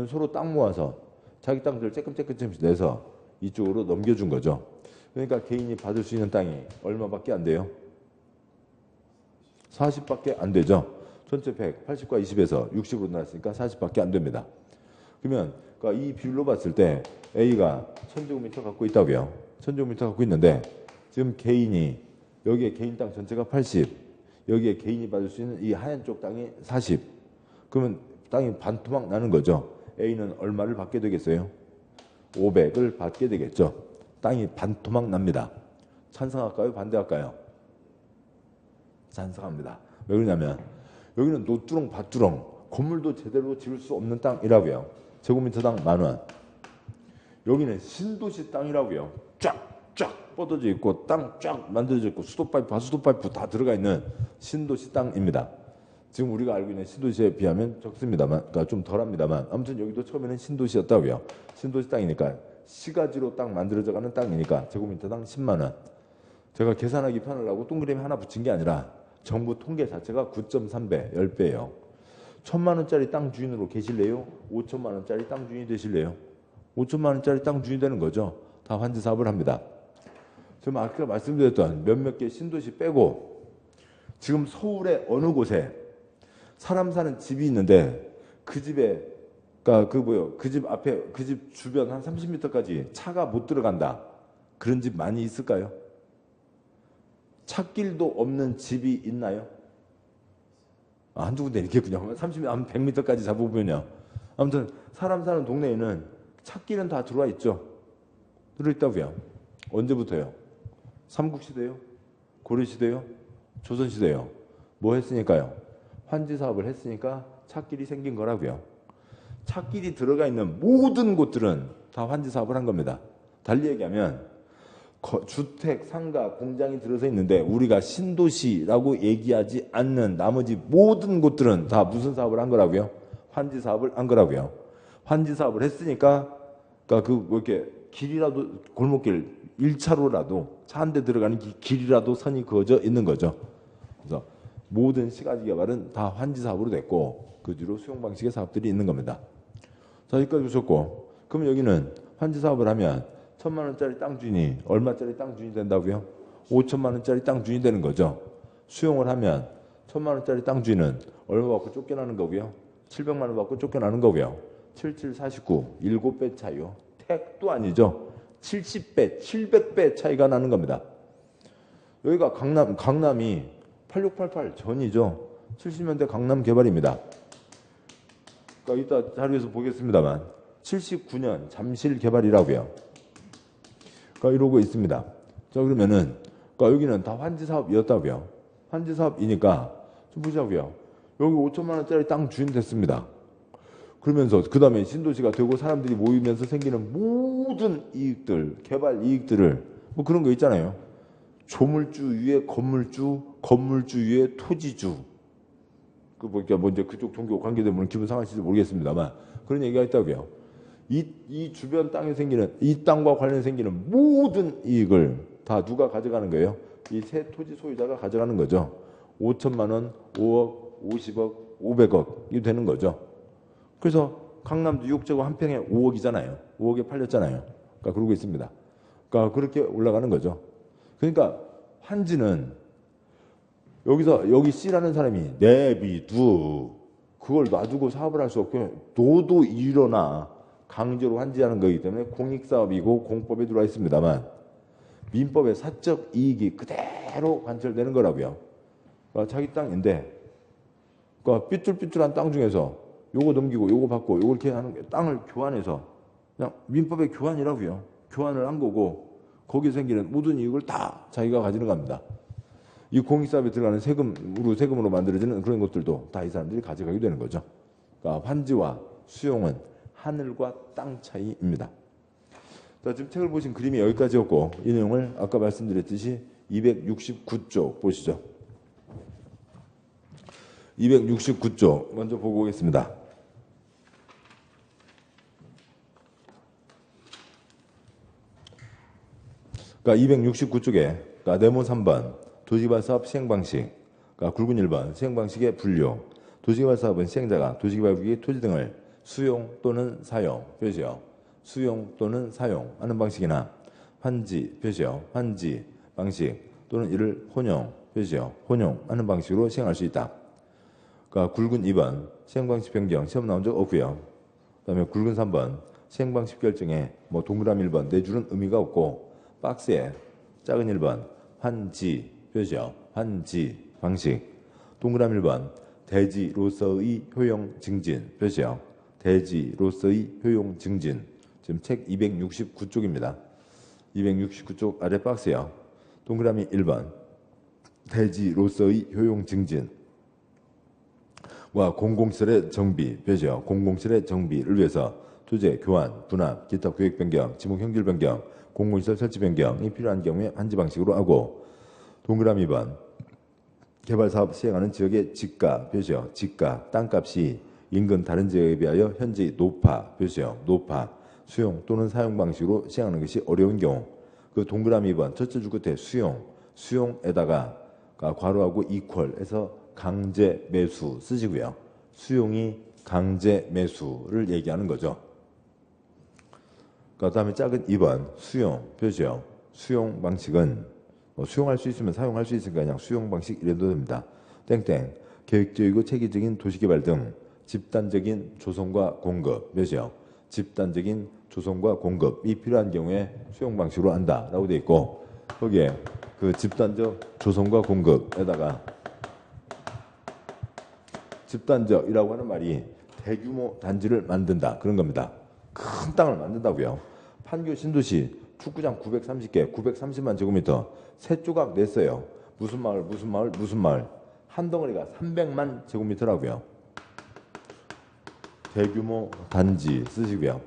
서로 땅 모아서 자기 땅들 쬐끔쬐끔씩 내서 이쪽으로 넘겨준 거죠. 그러니까 개인이 받을 수 있는 땅이 얼마밖에 안 돼요? 40밖에 안 되죠. 전체 100, 80과 20에서 60으로 나왔으니까 40밖에 안 됩니다. 그러면 그러니까 이 비율로 봤을 때 A가 1000제곱미터 갖고 있다고요. 1000제곱미터 갖고 있는데 지금 개인이 여기에 개인 땅 전체가 80, 여기에 개인이 받을 수 있는 이 하얀 쪽 땅이 40. 그러면 땅이 반토막 나는 거죠. A는 얼마를 받게 되겠어요? 500을 받게 되겠죠. 땅이 반토막 납니다. 찬성할까요? 반대할까요? 찬성합니다. 왜 그러냐면 여기는 노뚜렁 밭두렁 건물도 제대로 지을 수 없는 땅이라고요. 제곱미터당 10,000원. 여기는 신도시 땅이라고요. 쫙 뻗어져 있고 땅 쫙 만들어져 있고 수도파이프, 하수도파이프 다 들어가 있는 신도시 땅입니다. 지금 우리가 알고 있는 신도시에 비하면 적습니다만, 그러니까 좀 덜합니다만 아무튼 여기도 처음에는 신도시였다고요. 신도시 땅이니까 시가지로 땅 만들어져가는 땅이니까 제곱미터당 100,000원. 제가 계산하기 편하려고 동그라미 하나 붙인 게 아니라 정부 통계 자체가 9.3배, 10배예요. 1,000,000원짜리 땅 주인으로 계실래요? 5천만원짜리 땅 주인이 되실래요? 5천만원짜리 땅 주인이 되는 거죠. 다 환지 사업을 합니다. 지금 아까 말씀드렸던 몇몇 개 신도시 빼고 지금 서울의 어느 곳에 사람 사는 집이 있는데 그 집에 그 집 앞에 그 집 주변 한 30m까지 차가 못 들어간다. 그런 집 많이 있을까요? 찻길도 없는 집이 있나요? 한두 군데 있겠군요. 한 100m까지 잡아보면요. 아무튼 사람 사는 동네에는 찻길은 다 들어와 있죠. 들어있다고요. 언제부터요? 삼국시대요? 고려시대요? 조선시대요? 뭐 했으니까요? 환지 사업을 했으니까 찻길이 생긴 거라고요. 찻길이 들어가 있는 모든 곳들은 다 환지 사업을 한 겁니다. 달리 얘기하면 주택, 상가, 공장이 들어서 있는데 우리가 신도시라고 얘기하지 않는 나머지 모든 곳들은 다 무슨 사업을 한 거라고요? 환지 사업을 한 거라고요. 환지 사업을 했으니까 그러니까 뭐 이렇게 길이라도 골목길 1차로라도 차 한 대 들어가는 길이라도 선이 그어져 있는 거죠. 그래서 모든 시가지 개발은 다 환지 사업으로 됐고 그 뒤로 수용 방식의 사업들이 있는 겁니다. 자, 여기까지 보셨고 그럼 여기는 환지 사업을 하면 1,000만원짜리 땅 주인이 얼마짜리 땅 주인이 된다고요? 5천만원짜리 땅 주인이 되는 거죠. 수용을 하면 1000만 원짜리 땅 주인은 얼마 받고 쫓겨나는 거고요. 700만 원 받고 쫓겨나는 거고요. 7749 7배 차이요. 택도 아니죠. 70배, 700배 차이가 나는 겁니다. 여기가 강남이 8688 전이죠. 70년대 강남 개발입니다. 그러니까 이따 자료에서 보겠습니다만 79년 잠실 개발이라고요. 그러니까 이러고 있습니다. 자, 그러면은 그러니까 여기는 다 환지 사업이었다고요. 환지 사업이니까 좀 보자고요. 여기 5천만 원짜리 땅 주인 됐습니다. 그러면서 그 다음에 신도시가 되고 사람들이 모이면서 생기는 모든 이익들, 개발 이익들을 뭐 그런 거 있잖아요. 조물주 위에 건물주, 건물주 위에 토지주. 그 보니까 뭐 이제 그쪽 종교 관계되면 기분 상하실지 모르겠습니다만 그런 얘기가 있다고요. 이 주변 땅에 생기는 이 땅과 관련 생기는 모든 이익을 다 누가 가져가는 거예요? 이 세 토지 소유자가 가져가는 거죠. 5천만 원, 5억, 50억, 500억이 되는 거죠. 그래서 강남도 6제곱 한 평에 5억이잖아요. 5억에 팔렸잖아요. 그러니까 그러고 있습니다. 그러니까 그렇게 올라가는 거죠. 그러니까 환지는 여기 C라는 사람이 내비두 그걸 놔두고 사업을 할 수 없고 너도 일어나 강제로 환지하는 거기 때문에 공익사업이고 공법에 들어와 있습니다만 민법의 사적 이익이 그대로 관철되는 거라고요. 그러니까 자기 땅인데 그러니까 삐뚤삐뚤한 땅 중에서 요거 넘기고 요거 받고 요거 이렇게 하는 게 땅을 교환해서 그냥 민법의 교환이라고요. 교환을 한 거고 거기에 생기는 모든 이익을 다 자기가 가지는 겁니다. 이 공익사업에 들어가는 세금으로 만들어지는 그런 것들도 다 이 사람들이 가져가게 되는 거죠. 그러니까 환지와 수용은 하늘과 땅 차이입니다. 자, 지금 책을 보신 그림이 여기까지였고 이 내용을 아까 말씀드렸듯이 269쪽 보시죠. 269쪽 먼저 보고 오겠습니다. 그러니까 269쪽에 그러니까 네모 3번 도시개발 사업 시행 방식, 그러니까 굵은 1번 시행 방식의 분류. 도시개발 사업은 시행자가 도시개발국의 토지 등을 수용 또는 사용, 표시요. 수용 또는 사용하는 방식이나 환지, 표시요. 환지 방식 또는 이를 혼용, 표시요. 혼용하는 방식으로 시행할 수 있다. 그러니까 굵은 2번 시행 방식 변경 시험 나온 적 없고요. 그다음에 굵은 3번 시행 방식 결정에 뭐 동그라미 1번 내주는 의미가 없고 박스에 작은 1번 환지, 표시요. 환지 방식. 동그라미 1번 대지로서의 효용 증진, 표시요. 대지로서의 효용 증진. 지금 책 269쪽입니다. 269쪽 아래 박스요. 동그라미 1번 대지로서의 효용 증진 와 공공시설의 정비, 표시요. 공공시설의 정비를 위해서 토지의 교환, 분합, 기타 구획 변경, 지목 형질 변경, 공공시설 설치 변경이 필요한 경우에 환지 방식으로 하고 동그라미 2번 개발사업 시행하는 지역의 지가, 표시요. 지가, 땅값이 인근 다른 지역에 비하여 현저히 높아, 표시요. 높아, 수용 또는 사용 방식으로 시행하는 것이 어려운 경우 그 동그라미 2번 첫째 줄 끝에 수용에다가 괄호하고 이퀄해서 강제 매수 쓰시고요. 수용이 강제 매수를 얘기하는 거죠. 그다음에 작은 2번 수용, 표시요. 수용 방식은 수용할 수 있으면 사용할 수 있으니까 그냥 수용 방식 이래도 됩니다. 땡땡 계획적이고 체계적인 도시개발 등 집단적인 조성과 공급, 몇이요? 집단적인 조성과 공급이 필요한 경우에 수용 방식으로 한다라고 되어 있고 거기에 그 집단적 조성과 공급에다가 집단적이라고 하는 말이 대규모 단지를 만든다 그런 겁니다. 큰 땅을 만든다고요. 판교 신도시 축구장 930개, 930만 제곱미터 세 조각 냈어요. 무슨 마을 한 덩어리가 300만 제곱미터라고요. 대규모 단지 쓰시고요.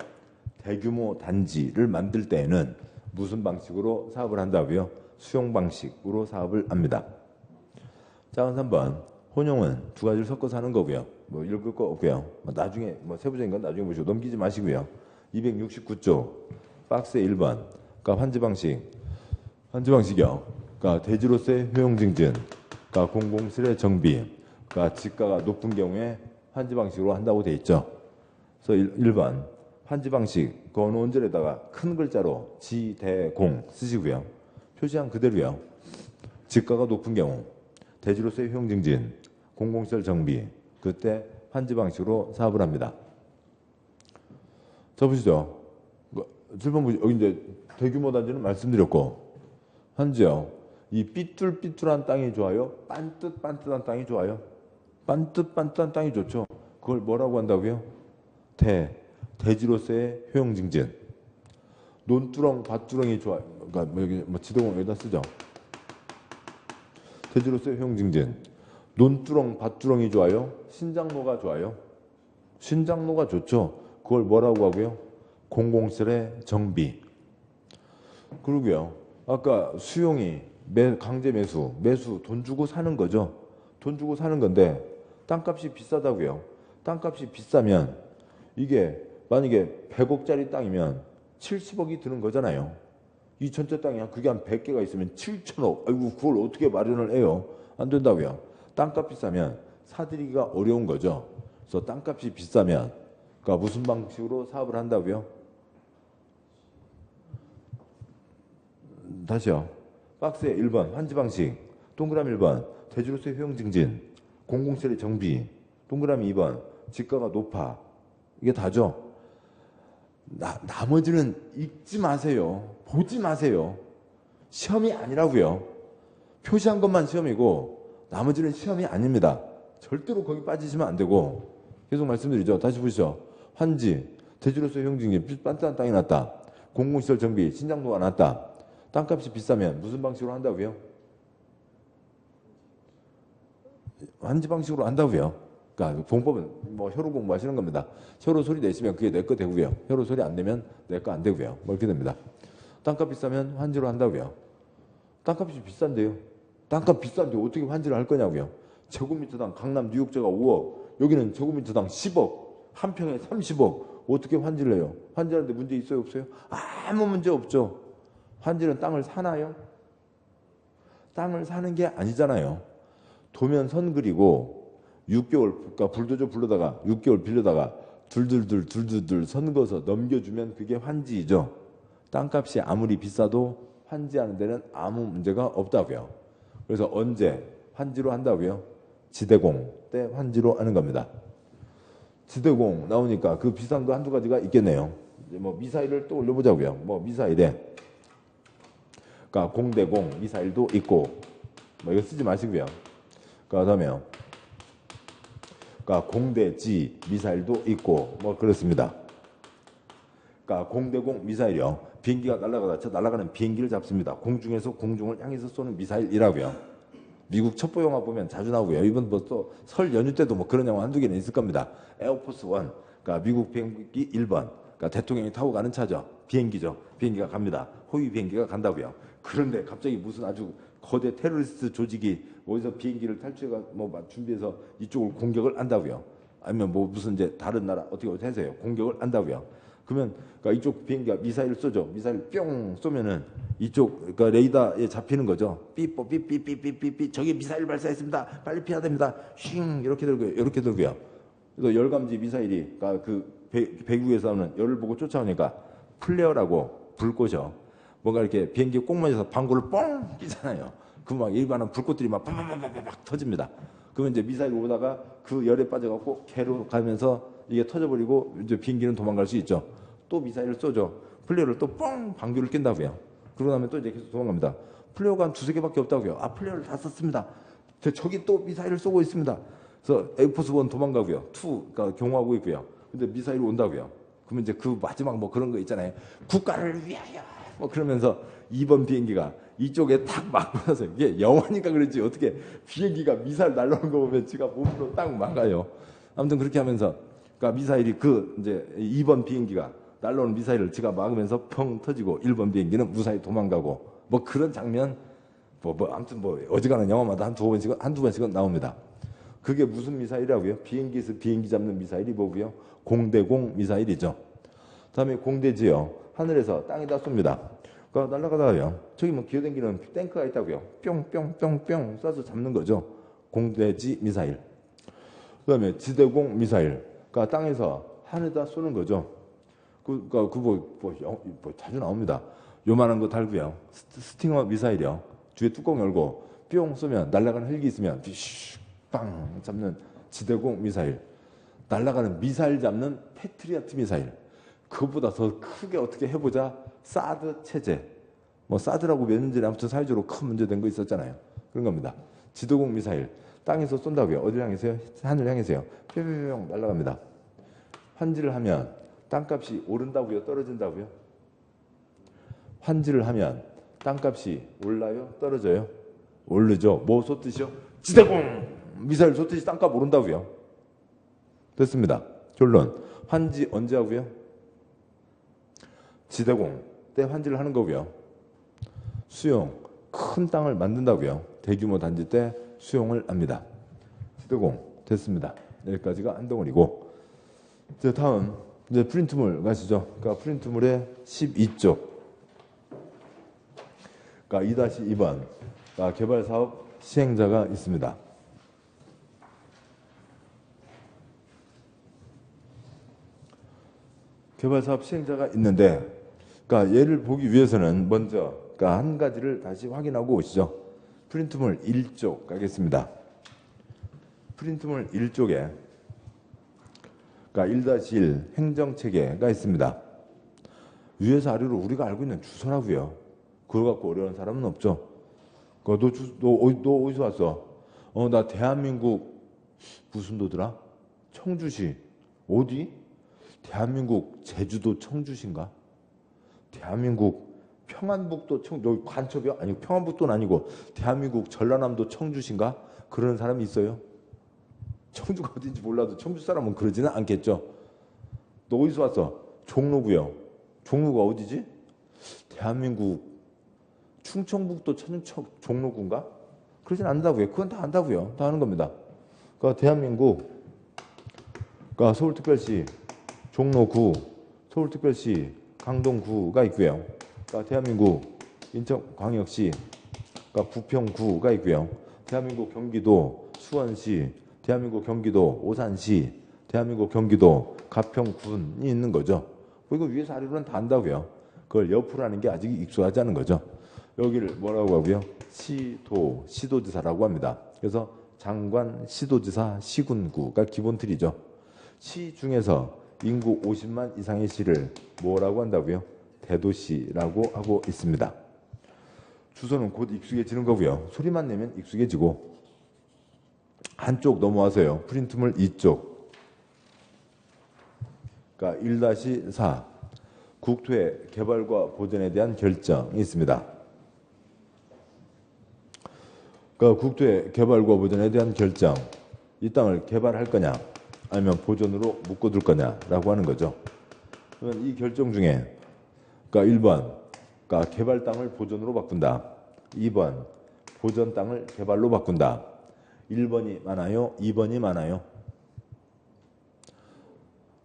대규모 단지를 만들 때에는 무슨 방식으로 사업을 한다고요? 수용 방식으로 사업을 합니다. 작은 3번 혼용은 두 가지를 섞어서 하는 거고요. 뭐 읽을 거 없고요. 나중에 세부적인 건 나중에 보시고 넘기지 마시고요. 269쪽 박스에 1번 그러니까 환지 방식이요. 그러니까 대지로서의 효용 증진, 그러니까 공공시설의 정비, 그러니까 지가가 높은 경우에 환지 방식으로 한다고 돼 있죠. 그래서 1번 환지 방식 그 어느 원절에다가 큰 글자로 지대공 쓰시고요. 표시한 그대로요. 지가가 높은 경우 대지로서의 효용 증진, 공공시설 정비. 그때 환지 방식으로 사업을 합니다. 자, 보시죠. 7번 보시죠. 여기 이제 대규모 단지는 말씀드렸고, 환지요. 이 삐뚤삐뚤한 땅이 좋아요? 반듯반듯한 땅이 좋아요? 반듯반듯한 땅이 좋죠. 그걸 뭐라고 한다고요? 대지로서의 효용 증진. 논두렁, 밭두렁이 좋아요. 그러니까 뭐 여기 뭐 지도공 여기다 쓰죠. 대지로서의 효용 증진. 논두렁, 밭두렁이 좋아요? 신장로가 좋아요? 신장로가 좋죠. 그걸 뭐라고 하고요? 공공시설의 정비. 그러고요. 아까 수용이 강제 매수 돈 주고 사는 거죠. 돈 주고 사는 건데 땅값이 비싸다고요. 땅값이 비싸면 이게 만약에 100억짜리 땅이면 70억이 드는 거잖아요. 이 전체 땅이 그게 한 100개가 있으면 7천억. 아이고 그걸 어떻게 마련을 해요? 안 된다고요. 땅값 비싸면 사들이기가 어려운 거죠. 그래서 땅값이 비싸면 그러니까 무슨 방식으로 사업을 한다고요? 다시요. 박스에 1번 환지 방식, 동그라미 1번 대지로서의 효용 증진, 공공시설의 정비, 동그라미 2번 지가가 높아. 이게 다죠. 나머지는 읽지 마세요. 보지 마세요. 시험이 아니라고요. 표시한 것만 시험이고 나머지는 시험이 아닙니다. 절대로 거기 빠지시면 안 되고 계속 말씀드리죠. 다시 보시죠. 환지, 대지로서의 효용 증진, 빤딴 땅이 났다. 공공시설 정비, 신장로가 났다. 땅값이 비싸면 무슨 방식으로 한다고요? 환지 방식으로 한다고요. 그러니까 공법은 뭐 혀로 공부하시는 겁니다. 혀로 소리 내시면 그게 내 거 되고요. 혀로 소리 안 내면 내 거 안 되고요. 뭐 이렇게 됩니다. 땅값 비싸면 환지로 한다고요. 땅값이 비싼데요. 땅값 비싼데 어떻게 환지를 할 거냐고요. 제곱미터당 강남 뉴욕제가 5억, 여기는 제곱미터당 10억, 한 평에 30억. 어떻게 환지를 해요? 환지하는데 문제 있어요, 없어요? 아무 문제 없죠. 환지는 땅을 사나요? 땅을 사는 게 아니잖아요. 도면 선 그리고 6개월, 그러니까 불도저 불러다가 6개월 빌려다가 둘둘둘 선 그어서 넘겨주면 그게 환지이죠. 땅값이 아무리 비싸도 환지하는 데는 아무 문제가 없다고요. 그래서 언제 환지로 한다고요? 지대공 때 환지로 하는 겁니다. 지대공 나오니까 그 비싼 거 한두 가지가 있겠네요. 이제 뭐 미사일을 또 올려보자고요. 뭐 미사일에 그러니까 공대공 미사일도 있고 뭐 이거 쓰지 마시고요. 그다음에요. 그러니까 공대지 미사일도 있고 뭐 그렇습니다. 그러니까 공대공 미사일이요. 비행기가 날아가다 저 날아가는 비행기를 잡습니다. 공중에서 공중을 향해서 쏘는 미사일이라고요. 미국 첩보 영화 보면 자주 나오고요. 이번 뭐 또 설 연휴 때도 뭐 그런 영화 한두 개는 있을 겁니다. 에어포스 원, 그러니까 미국 비행기 1번, 그러니까 대통령이 타고 가는 차죠. 비행기죠. 비행기가 갑니다. 호위 비행기가 간다고요. 그런데 갑자기 무슨 아주 거대 테러리스트 조직이 어디서 비행기를 탈취해가 뭐 준비해서 이쪽을 공격을 한다고요. 아니면 뭐 무슨 이제 다른 나라 어떻게 해서요 공격을 한다고요. 그러면 그러니까 이쪽 비행기가 미사일을 쏘죠. 미사일 뿅 쏘면은 이쪽 그러니까 레이더에 잡히는 거죠. 삐뽀삐삐삐삐삐삐 저기 미사일 발사했습니다. 빨리 피해야 됩니다. 쉥 이렇게 들고요. 이렇게 들고요. 그래서 열감지 미사일이 그러니까 그 배구에서 나오는 열을 보고 쫓아오니까 플레어라고 불꽃이요. 뭔가 이렇게 비행기 꼭만져서 방구를 뻥 끼잖아요. 그 막 일반은 불꽃들이 막 팍팍팍팍 터집니다. 그러면 이제 미사일 오다가 그 열에 빠져갖고 개로 가면서 이게 터져버리고 이제 비행기는 도망갈 수 있죠. 또 미사일을 쏘죠. 플레어를 또 뻥 방귀를 낀다고요. 그러고 나면 또 이제 계속 도망갑니다. 플레어가 한 두세 개밖에 없다고요. 아 플레어를 다 썼습니다. 저기 또 미사일을 쏘고 있습니다. 그래서 에어포스 원 도망가고요. 그러니까 경호하고 있고요. 근데 미사일이 온다고요. 그러면 이제 그 마지막 뭐 그런 거 있잖아요. 국가를 위하여 뭐 그러면서 2번 비행기가 이쪽에 딱 막고 나서 이게 영화니까 그렇지 어떻게 비행기가 미사일 날라오는 거 보면 지가 몸으로 딱 막아요. 아무튼 그렇게 하면서 그러니까 미사일이 그 이제 2번 비행기가 날라오는 미사일을 지가 막으면서 펑 터지고 1번 비행기는 무사히 도망가고 뭐 그런 장면 뭐 아무튼 뭐 어지간한 영화마다 한두 번씩은 나옵니다. 그게 무슨 미사일이라고요? 비행기에서 비행기 잡는 미사일이 뭐고요? 공대공 미사일이죠. 다음에 공대지요. 하늘에서 땅에다 쏩니다. 그러니까 날아가다가요. 저기 뭐 기어댕기는 탱크가 있다고요. 뿅뿅뿅뿅 쏴서 잡는 거죠. 공대지 미사일. 그다음에 지대공 미사일. 그러니까 땅에서 하늘에다 쏘는 거죠. 그러니까 뭐 자주 나옵니다. 요만한 거 달고요. 스팅어 미사일이요. 뒤에 뚜껑 열고 뿅 쏘면 날아가는 헬기 있으면 슉 빵 잡는 지대공 미사일, 날아가는 미사일 잡는 패트리어트 미사일, 그것보다 더 크게 어떻게 해보자 사드 체제, 뭐 사드라고 몇 년 전에 아무튼 사회적으로 큰 문제된 거 있었잖아요. 그런 겁니다. 지도공 미사일 땅에서 쏜다고요. 어디를 향해서요? 하늘 향해서요. 뿅뿅뿅 날아갑니다. 환지를 하면 땅값이 오른다고요? 떨어진다고요? 환지를 하면 땅값이 올라요? 떨어져요? 오르죠. 뭐 쏟듯이요? 지대공 미사일 쏟듯이 땅값 오른다고요. 됐습니다. 결론. 환지 언제 하고요? 지대공 때 환지를 하는 거고요. 수용 큰 땅을 만든다고요. 대규모 단지 때 수용을 합니다. 지대공 됐습니다. 여기까지가 한 덩어리고, 이제 다음 이제 프린트물 가시죠. 그러니까 프린트물의 12쪽, 그러니까 2-2번 개발 사업 시행자가 있습니다. 개발 사업 시행자가 있는데, 그러니까 얘를 보기 위해서는 먼저 그러니까 한 가지를 다시 확인하고 오시죠. 프린트물 1쪽 가겠습니다. 프린트물 1쪽에 그러니까 1-1 행정체계가 있습니다. 위에서 아래로 우리가 알고 있는 주소라고요. 그거 갖고 어려운 사람은 없죠. 너 어디서 왔어? 나 대한민국 무슨 도더라? 청주시. 어디? 대한민국 제주도 청주시인가? 대한민국 평안북도 여기 관첩이요? 아니 평안북도는 아니고 대한민국 전라남도 청주시인가? 그런 사람이 있어요? 청주가 어딘지 몰라도 청주 사람은 그러지는 않겠죠. 너 어디서 왔어? 종로구요. 종로가 어디지? 대한민국 충청북도 종로구인가? 그러진 않는다고요. 그건 다 안다고요. 다 하는 겁니다. 그러니까 대한민국 그러니까 서울특별시 종로구, 서울특별시 강동구가 있고요. 그러니까 대한민국 인천광역시 그러니까 부평구가 있고요. 대한민국 경기도 수원시, 대한민국 경기도 오산시, 대한민국 경기도 가평군이 있는 거죠. 이거 위에서 아래로는 다 안다고요. 그걸 옆으로 하는 게 아직 익숙하지 않은 거죠. 여기를 뭐라고 하고요? 시도지사라고 합니다. 그래서 장관, 시도지사, 시군구가 기본 틀이죠. 시 중에서 인구 50만 이상의 시를 뭐라고 한다고요? 대도시라고 하고 있습니다. 주소는 곧 익숙해지는 거고요. 소리만 내면 익숙해지고, 한쪽 넘어와서요. 프린트물 2쪽. 그러니까 1-4 국토의 개발과 보전에 대한 결정이 있습니다. 그러니까 국토의 개발과 보전에 대한 결정. 이 땅을 개발할 거냐 아니면 보존으로 묶어둘 거냐라고 하는 거죠. 그러면 이 결정 중에 그러니까 1번 그러니까 개발 땅을 보존으로 바꾼다. 2번 보존 땅을 개발로 바꾼다. 1번이 많아요? 2번이 많아요?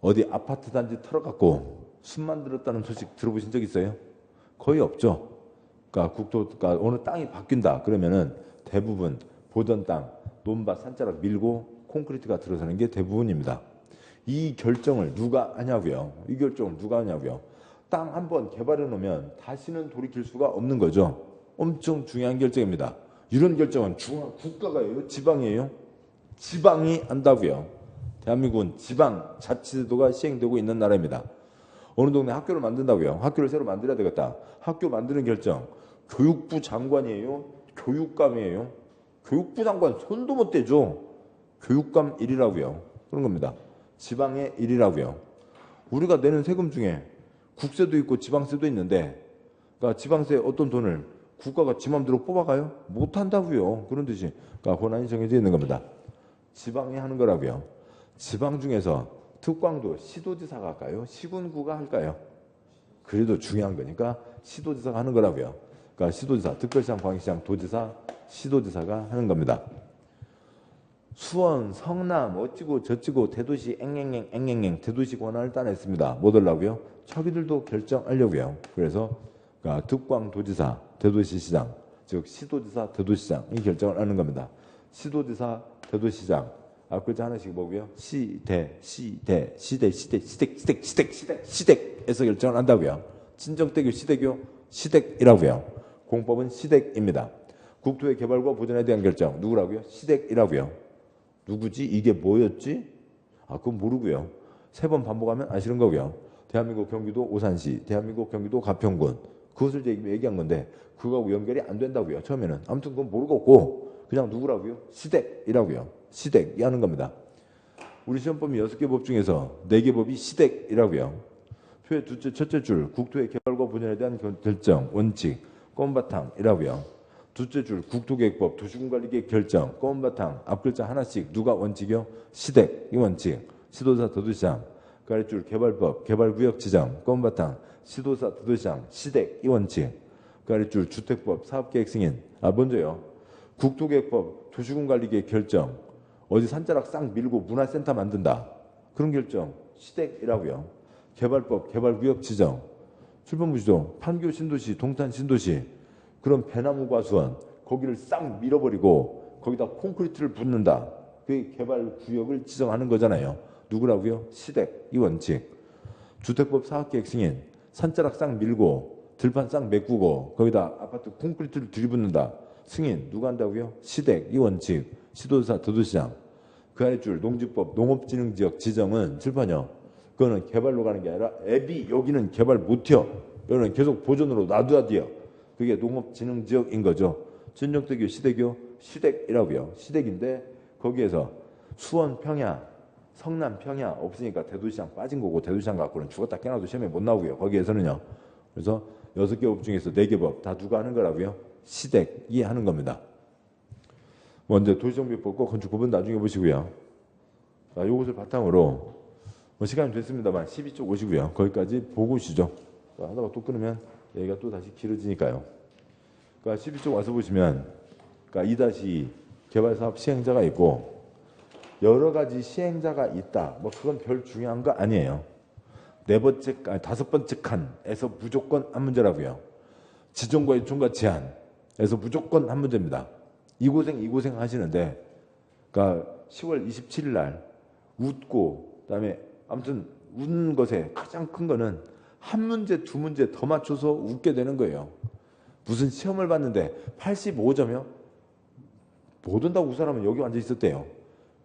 어디 아파트 단지 털어갖고 숲 만들었다는 소식 들어보신 적 있어요? 거의 없죠. 그러니까 그러니까 어느 땅이 바뀐다 그러면은 대부분 보존 땅, 논밭, 산자락 밀고 콘크리트가 들어서는 게 대부분입니다. 이 결정을 누가 하냐고요? 이 결정을 누가 하냐고요? 땅 한번 개발해 놓으면 다시는 돌이킬 수가 없는 거죠. 엄청 중요한 결정입니다. 이런 결정은 국가가요? 지방이에요? 지방이 한다고요. 대한민국은 지방자치제도가 시행되고 있는 나라입니다. 어느 동네 학교를 만든다고요. 학교를 새로 만들어야 되겠다. 학교 만드는 결정. 교육부 장관이에요? 교육감이에요? 교육부 장관 손도 못 대죠. 교육감 일이라고요. 그런 겁니다. 지방의 일이라고요. 우리가 내는 세금 중에 국세도 있고 지방세도 있는데, 그러니까 지방세 어떤 돈을 국가가 지 맘대로 뽑아가요? 못한다고요. 그런 뜻이. 그러니까 권한이 정해져 있는 겁니다. 지방이 하는 거라고요. 지방 중에서 특광도 시도지사가 할까요? 시군구가 할까요? 그래도 중요한 거니까 시도지사가 하는 거라고요. 그러니까 시도지사, 특별시장, 광역시장, 도지사, 시도지사가 하는 겁니다. 수원, 성남, 어찌고 저찌고 대도시 앵앵앵 대도시 권한을 따냈습니다. 뭐 하려고요? 저기들도 결정하려고요. 그래서 그러니까 특광도지사, 대도시시장, 즉 시도지사, 대도시장이 결정을 하는 겁니다. 시도지사, 대도시장 앞글자 하나씩 보고요. 시댁에서 결정을 한다고요. 친정대교, 시대교, 시댁이라고요. 공법은 시댁입니다. 국토의 개발과 보존에 대한 결정 누구라고요? 시댁이라고요. 누구지? 이게 뭐였지? 그건 모르고요. 3번 반복하면 아시는 거고요. 대한민국 경기도 오산시, 대한민국 경기도 가평군 그것을 얘기한 건데 그거하고 연결이 안 된다고요. 처음에는. 아무튼 그건 모르겠고 그냥 누구라고요? 시댁이라고요. 시댁이 하는 겁니다. 우리 시험법이 6개 법 중에서 4개 법이 시댁이라고요. 표의 둘째, 첫째 줄 국토의 개발과 보존에 대한 결정, 원칙, 검은바탕이라고요. 둘째 줄 국토계획법, 도시군관리계획 결정, 검은바탕, 앞글자 하나씩 누가 원칙이요? 시댁, 이 원칙, 시도사, 도도시장, 그 아랫줄 개발법, 개발구역 지정, 검은바탕, 시도사, 도도시장, 시댁, 이 원칙, 그 아랫줄 주택법, 사업계획 승인. 먼저요. 국토계획법, 도시군관리계획 결정, 어디 산자락 싹 밀고 문화센터 만든다. 그런 결정, 시댁이라고요. 개발법, 개발구역 지정, 출판부시죠. 판교 신도시, 동탄 신도시, 그런 배나무 과수원, 거기를 싹 밀어버리고 거기다 콘크리트를 붓는다. 그게 개발구역을 지정하는 거잖아요. 누구라고요? 시댁, 이 원칙. 주택법 사업계획 승인, 산자락 싹 밀고 들판 싹 메꾸고 거기다 아파트 콘크리트를 들이붓는다. 승인, 누가 한다고요? 시댁, 이 원칙. 시도사, 도도시장. 그 아래 줄 농지법, 농업진흥지역 지정은 출판이요. 그거는 개발로 가는 게 아니라 앱이 여기는 개발 못해요. 여기는 계속 보존으로 놔둬야 돼요. 그게 농업진흥지역인 거죠. 진정대교, 시대교, 시댁이라고요. 시댁인데 거기에서 수원, 평야, 성남, 평야 없으니까 대도시장 빠진 거고 대도시장 갖고는 죽었다 깨나도 시험에 못 나오고요. 거기에서는요. 그래서 6개 법 중에서 4개 법 다 누가 하는 거라고요? 시댁이 하는 겁니다. 먼저 도시정비법과 건축법은 나중에 보시고요. 이것을 바탕으로 시간이 됐습니다만 12쪽 오시고요. 거기까지 보고 오시죠. 하다가 또 끊으면 얘기가 또 다시 길어지니까요. 12쪽 와서 보시면 2-2 개발사업 시행자가 있고 여러 가지 시행자가 있다. 그건 별 중요한 거 아니에요. 5번째 칸에서 무조건 한 문제라고요. 지정과의 총괄 제한에서 무조건 한 문제입니다. 이 고생 하시는데 10월 27일 날 웃고 그다음에 아무튼 웃는 것에 가장 큰 거는 한 문제, 2문제 더 맞춰서 웃게 되는 거예요. 무슨 시험을 봤는데 85점이요? 못 온다고 웃은 사람은 여기 앉아 있었대요.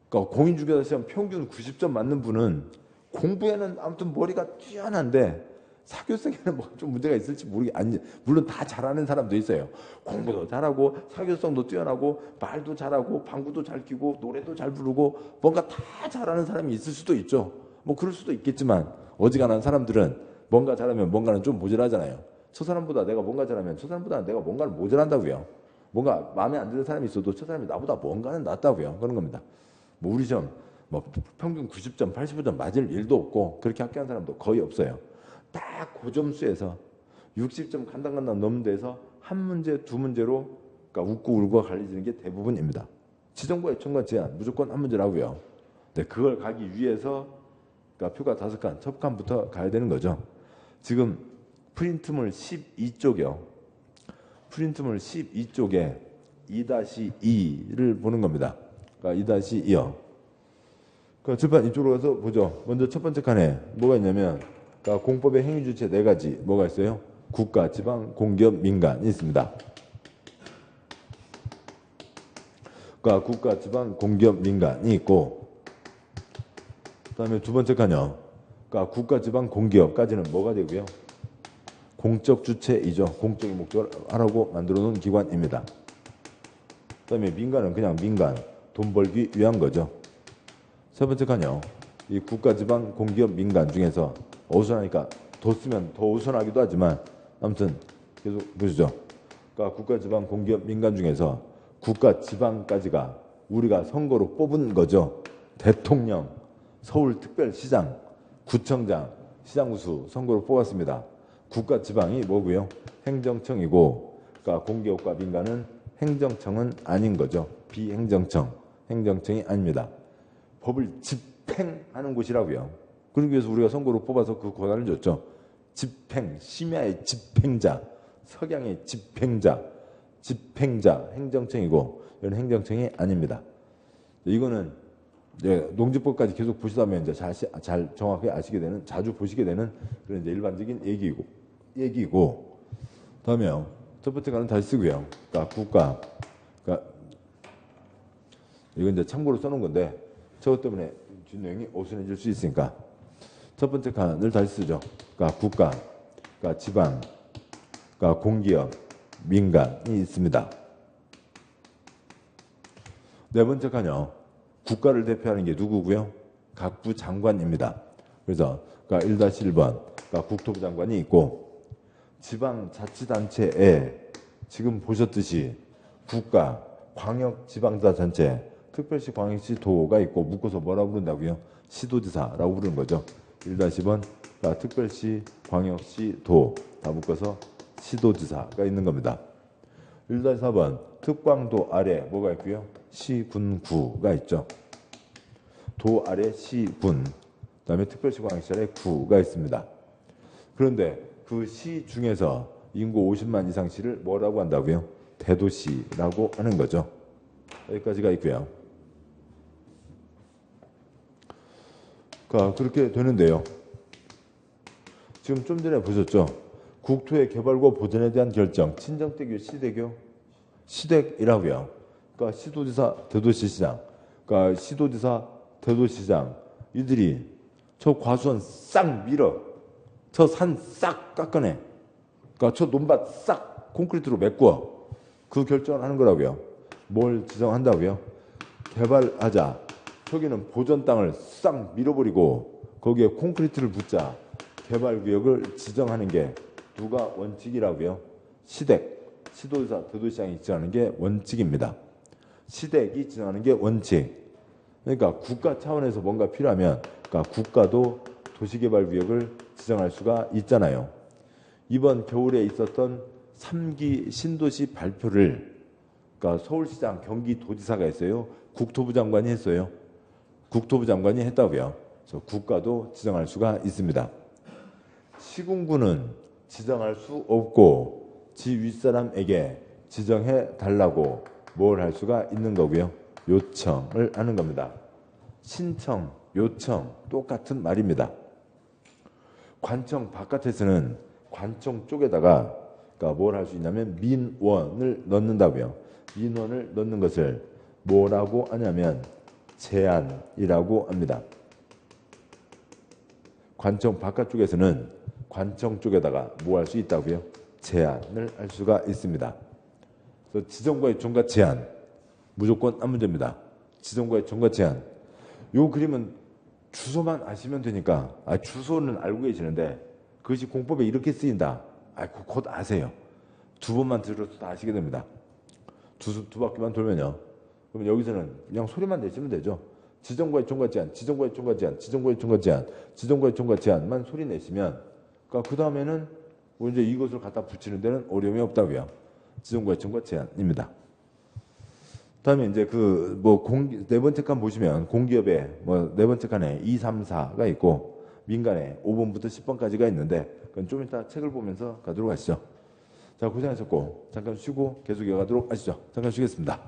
공인중개사 시험 평균 90점 맞는 분은 공부에는 아무튼 머리가 뛰어난데 사교성에는 좀 문제가 있을지 물론 다 잘하는 사람도 있어요. 공부도 잘하고 사교성도 뛰어나고 말도 잘하고 방구도 잘 끼고 노래도 잘 부르고 뭔가 다 잘하는 사람이 있을 수도 있죠. 그럴 수도 있겠지만 어지간한 사람들은 뭔가 잘하면 뭔가는 좀 모자라잖아요. 저 사람보다 내가 뭔가 잘하면 저 사람보다 내가 뭔가를 모자란다고요. 뭔가 마음에 안 드는 사람이 있어도 저 사람이 나보다 뭔가는 낫다고요. 그런 겁니다. 우리 시험 평균 90점, 85점 맞을 일도 없고 그렇게 합격한 사람도 거의 없어요. 딱 그 점수에서 60점 간당간당 넘는 데서 한 문제, 2문제로 웃고 울고 갈리지는 게 대부분입니다. 지정과 요청과 제한 무조건 한 문제라고요. 근데 그걸 가기 위해서 표가 5칸, 첫 칸부터 가야 되는 거죠. 지금 프린트물 12쪽이요. 프린트물 12쪽에 2-2를 보는 겁니다. 2-2요. 출판 이쪽으로 가서 보죠. 먼저 첫 번째 칸에 뭐가 있냐면 공법의 행위주체 4가지 뭐가 있어요? 국가, 지방, 공기업, 민간이 있습니다. 국가, 지방, 공기업, 민간이 있고 그 다음에 두 번째 칸이요. 국가, 지방, 공기업까지는 뭐가 되고요? 공적 주체이죠. 공적인 목적을 하라고 만들어 놓은 기관입니다. 그 다음에 민간은 그냥 민간, 돈 벌기 위한 거죠. 세 번째 칸이요. 이 국가, 지방, 공기업, 민간 중에서 어수선하니까 더 쓰면 더 어수선하기도 하지만 아무튼 계속 보시죠. 국가, 지방, 공기업, 민간 중에서 국가, 지방까지가 우리가 선거로 뽑은 거죠. 대통령, 서울특별시장, 구청장, 시장구수 선거로 뽑았습니다. 국가, 지방이 뭐고요? 행정청이고 공기업과 민간은 행정청은 아닌 거죠. 비행정청, 행정청이 아닙니다. 법을 집행하는 곳이라고요. 그러기 위해서 우리가 선거로 뽑아서 그 권한을 줬죠. 집행, 심야의 집행자, 석양의 집행자, 행정청이고 이건 행정청이 아닙니다. 이거는 농지법까지 계속 보시다 보면 이제 잘 정확하게 아시게 되는, 자주 보시게 되는 그런 이제 일반적인 얘기고. 다음에요. 첫 번째 가는 다시 쓰고요. 국가, 이건 이제 참고로 써놓은 건데 저것 때문에 균형이 어수선해질 수 있으니까 첫 번째 칸을 다시 쓰죠. 그러니까 국가, 그러니까 지방, 그러니까 공기업, 민간이 있습니다. 네 번째 칸요. 국가를 대표하는 게 누구고요? 각부 장관입니다. 그래서 그러니까 1-1번 그러니까 국토부 장관이 있고 지방자치단체에 지금 보셨듯이 국가, 광역지방자치단체, 특별시, 광역시, 도가 있고 묶어서 뭐라고 부른다고요? 시도지사라고 부르는 거죠. 1-1번 그러니까 특별시, 광역시, 도 다 묶어서 시도지사가 있는 겁니다. 1-4번 특광도 아래 뭐가 있고요? 시, 군, 구가 있죠. 도 아래 시, 군, 그다음에 특별시, 광역시 아래 구가 있습니다. 그런데 그 시 중에서 인구 50만 이상 시를 뭐라고 한다고요? 대도시라고 하는 거죠. 여기까지가 있고요. 그러니까 그렇게 되는데요. 지금 좀 전에 보셨죠? 국토의 개발과 보전에 대한 결정, 친정대교, 시대교, 시댁이라고요. 그러니까 시도지사, 대도시시장, 그러니까 시도지사, 대도시장 이들이 저 과수원 싹 밀어, 저 산 싹 깎아내, 그러니까 저 논밭 싹 콘크리트로 메꿔 그 결정을 하는 거라고요. 뭘 지정한다고요? 개발하자. 저기는 보전 땅을 싹 밀어버리고 거기에 콘크리트를 붓자. 개발구역을 지정하는 게 누가 원칙이라고요? 시댁, 시도지사, 대도시장이 지정하는 게 원칙입니다. 시댁이 지정하는 게 원칙. 그러니까 국가 차원에서 뭔가 필요하면 그러니까 국가도 도시개발구역을 지정할 수가 있잖아요. 이번 겨울에 있었던 3기 신도시 발표를 그러니까 서울시장, 경기도지사가 했어요. 국토부 장관이 했어요. 국토부 장관이 했다고요. 그래서 국가도 지정할 수가 있습니다. 시군구는 지정할 수 없고 지 윗사람에게 지정해 달라고 뭘 할 수가 있는 거고요. 요청을 하는 겁니다. 신청, 요청 똑같은 말입니다. 관청 바깥에서는 관청 쪽에다가 그러니까 뭘 할 수 있냐면 민원을 넣는다고요. 민원을 넣는 것을 뭐라고 하냐면 제안이라고 합니다. 관청 바깥쪽에서는 관청 쪽에다가 뭐 할 수 있다고요? 제안을 할 수가 있습니다. 그래서 지정과 요청과 제안 무조건 한 문제입니다. 지정과 요청과 제안. 요 그림은 주소만 아시면 되니까 주소는 알고 계시는데 그것이 공법에 이렇게 쓰인다. 곧 아세요. 두 번만 들어도 다 아시게 됩니다. 두 바퀴만 돌면요. 그럼 여기서는 그냥 소리만 내시면 되죠. 지정과 요청과 제안, 지정과 요청과 제안, 지정과 요청과 제안, 지정과 요청과 제안만 소리 내시면 그러니까 그 다음에는 뭐 이제 이것을 갖다 붙이는 데는 어려움이 없다고요. 지정과 요청과 제안입니다. 다음에 이제 네 번째 칸 보시면 공기업에 네 번째 칸에 2, 3, 4가 있고 민간에 5번부터 10번까지가 있는데 그건 좀 이따 책을 보면서 가도록 하시죠. 자, 고생하셨고 잠깐 쉬고 계속 이어가도록 하시죠. 잠깐 쉬겠습니다.